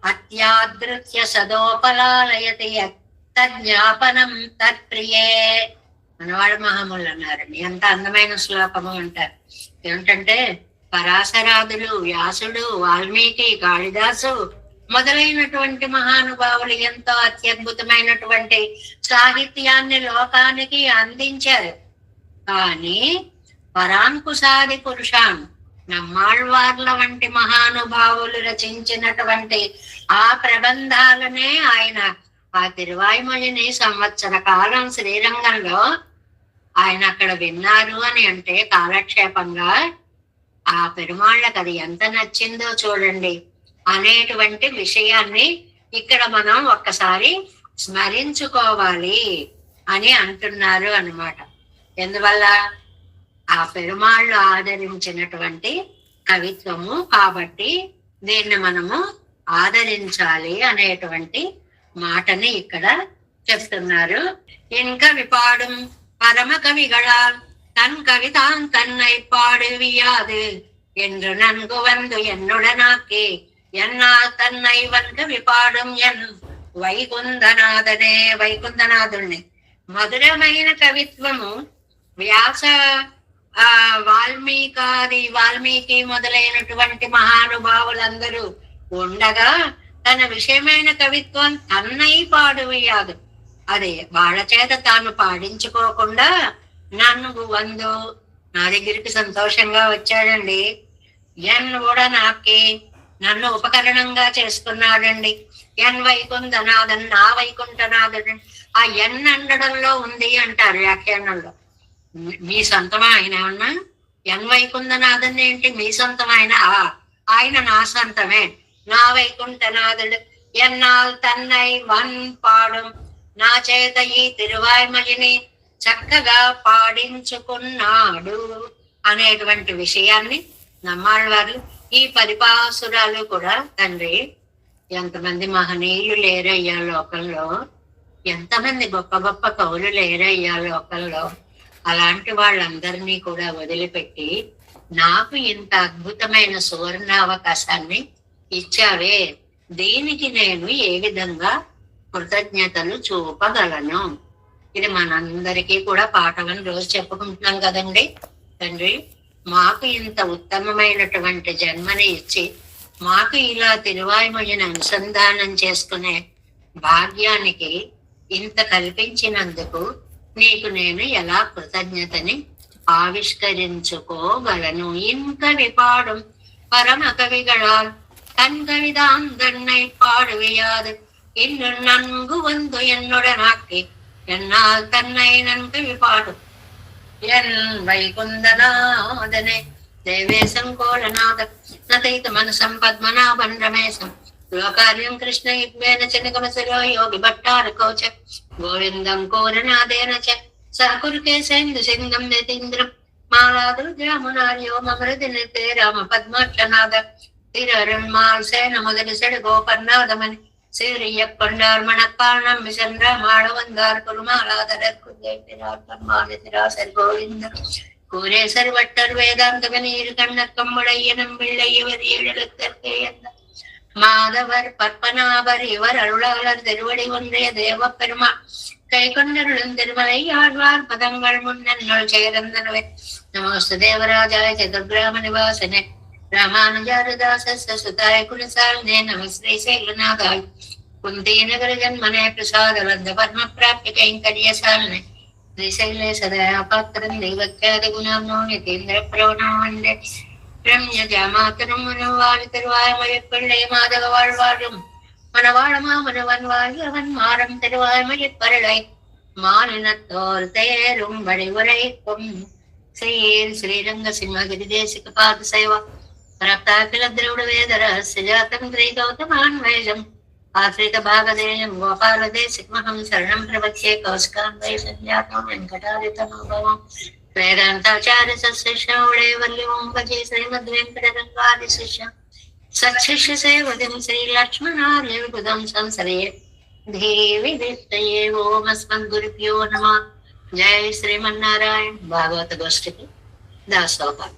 అత్యాదృత్య సదోపలాలయతి తజ్ఞాపనం తత్ప్రియే. మనవాళ్ళ మహాములు అన్నారండి. ఎంత అందమైన శ్లోకము అంటారు. ఏమిటంటే, పరాశరాదులు, వ్యాసుడు, వాల్మీకి, కాళిదాసు మొదలైనటువంటి మహానుభావులు ఎంతో అత్యద్భుతమైనటువంటి సాహిత్యాన్ని లోకానికి అందించారు. కానీ పరాంకుశాది పురుషాన్, నమ్మాళ్వార్ల వంటి మహానుభావులు రచించినటువంటి ఆ ప్రబంధాలనే ఆయన ఆ తిరువాయిమొழிని సంవత్సర కాలం శ్రీరంగంలో ఆయన అక్కడ విన్నారు అని అంటే కాలక్షేపంగా ఆ పెరుమాళ్ళకి అది ఎంత నచ్చిందో చూడండి అనేటువంటి విషయాన్ని ఇక్కడ మనం ఒక్కసారి స్మరించుకోవాలి అని అంటున్నారు అన్నమాట. ఎందువల్ల? ఆ పెరుమాళ్ళు ఆదరించినటువంటి కవిత్వము కాబట్టి దీన్ని మనము ఆదరించాలి అనేటువంటి మాటని ఇక్కడ చెప్తున్నారు. ఇంకా విపాடும் పరమ కవిగళాల్ தன் கவிதான் தன்னை பாடுவியாது என்று நன்கு வந்து என்னுடனாக்கே என்னால் தன்னை வந்து విపాடும் ఎన్ వైకుంఠనాథనే. వైకుంఠనాథుణ్ణి మధురమైన కవిత్వము వ్యాస వాల్మీకి మొదలైనటువంటి మహానుభావులందరూ ఉండగా తన విషయమైన కవిత్వం తన్నై పాడువేయాదు, అదే వాళ్ళ చేత తాను పాడించుకోకుండా నన్ను వందు నా దగ్గరికి సంతోషంగా వచ్చాడండి, ఎన్ కూడా నాకే నన్ను ఉపకరణంగా చేసుకున్నాడండి, ఎన్ వైకుంఠనాథన్ నా వైకుంఠనాథుడు. ఆ ఎన్ అనడంలో ఉంది అంటారు వ్యాఖ్యానంలో. మీ సొంతమా ఆయన ఏమన్నా? ఎన్ వైకుంఠనాథన్ ఏంటి? మీ సొంతం ఆయన? ఆయన నా సొంతమే, నా వైకుంఠనాథుడు. ఎన్నాల్ తన్నై వన్ పాడం, నా చేత ఈ తిరువాయిమొழிని చక్కగా పాడించుకున్నాడు అనేటువంటి విషయాన్ని నమ్మాళ్వారు ఈ పరిపాసురాలు కూడా, తండ్రి ఎంతమంది మహనీయులు లేరయ్యా లోకంలో, ఎంతమంది గొప్ప గొప్ప కవులు లేరయ్యా లోకంలో, అలాంటి వాళ్ళందరినీ కూడా వదిలిపెట్టి నాకు ఇంత అద్భుతమైన సువర్ణావకాశాన్ని ఇచ్చావే, దీనికి నేను ఏ విధంగా కృతజ్ఞతలు చూపగలను? ఇది మనందరికీ కూడా పాఠమని రోజు చెప్పుకుంటున్నాం కదండి. తండ్రి మాకు ఇంత ఉత్తమమైనటువంటి జన్మని ఇచ్చి మాకు ఇలా తిరువాయిమొழிని అనుసంధానం చేసుకునే భాగ్యానికి ఇంత కల్పించినందుకు నీకు నేను ఎలా కృతజ్ఞతని ఆవిష్కరించుకోగలను? ఇంకా విపాடும் పరమ కవిగళాల్ தன் கவிதான் தன்னை பாடுவையாது இன்று நன்கு வந்து என்னுடனாக்கே என்னால் தன்னை நன்கு விபாடும் என் வைகுந்தநாதனே. దేవేశం కోలనాథ నతైత మనసం పద్మనాభం రమేశం లోకార్యం కృష్ణ యుగ్మేన చ నిగమశిరో యోగి భట్టార కౌచ గోవిందం కోరనాదేన చ సహకురుకేశేందు సింగం నితీంద్రం మాలాదుర్యామునార్యో మమృది నితే రామ పద్మాక్షనాథ తిరరుణ్మాల్ సేన మొదటి సెడు గోపర్నాథమని சீரியக்கொண்டார் மணக்கால் நம்பி சென்ற மாளவந்தார் குருமாலாதரர் குந்தேராசர் கோவிந்த கூரேசர் வட்டர் வேதாந்தவன் இரு கண்ணக்கம்முடைய நம்பிள்ளை இவர் எழுத்தற்கே மாதவர் பற்பனாவர் இவர் அருளாளர் திருவடி ஒன்றிய தேவ பெருமாள் கை கொண்டருளும் திருமலை ஆழ்வார் பதங்கள் முன்னல் ஜெயரந்தனவே. நமஸ்து தேவராஜாய சதுர்கிராம நிவாசனே ராமானுஜாரதாச சுதாய குலசாலினே நம ஸ்ரீ శైలనాథాయ కుంతీనగర జన్మనే ప్రసాద బంధ పద్మ ప్రాప్య కైంకర్య సాలనే శ్రీశైలే సదయాపాత్రం దైవత్యాది గుణాంనో నితేంద్ర ప్రవణం వందే ரம்ய ஜாமாத்தனும் மனவாழ் தருவாய் மழைப்பிள்ளை மாதக வாழ்வாழும் மனவாழமா மனவன் வாழ் அவன் மாறம் தருவாய் மழைப்பருளை மாலினத்தோர் தேரும் வடிவுரைக்கும் ஸ்ரீர் ஸ்ரீரங்க சிம்மகிரி தேசிக பாத சேவா ரப்தாகில திரவிட வேத ரஹஸ்ய ஜாத்தம் ஸ்ரீ கௌதமான் வைஜம் ஆசிரித பாகதேயம் கோபால தேசிகமஹம் சரணம் பிரபத்யே கௌஸ்கான் வை சஞ்சாத்தம் வெங்கடாதிதமோபவம் వేదాంతాచార్య సశిష్యౌడే వల్లివం భజే శ్రీమద్ వెంకటరంగాది శిష్య సత్శిష్య సేవదిం శ్రీ లక్ష్మణార్యవిబుధం సంసరే దేవి దిష్టయే ఓం అస్మద్ గురుభ్యో నమః. జై శ్రీమన్నారాయణ. భాగవత గోష్ఠికి దాసోహం.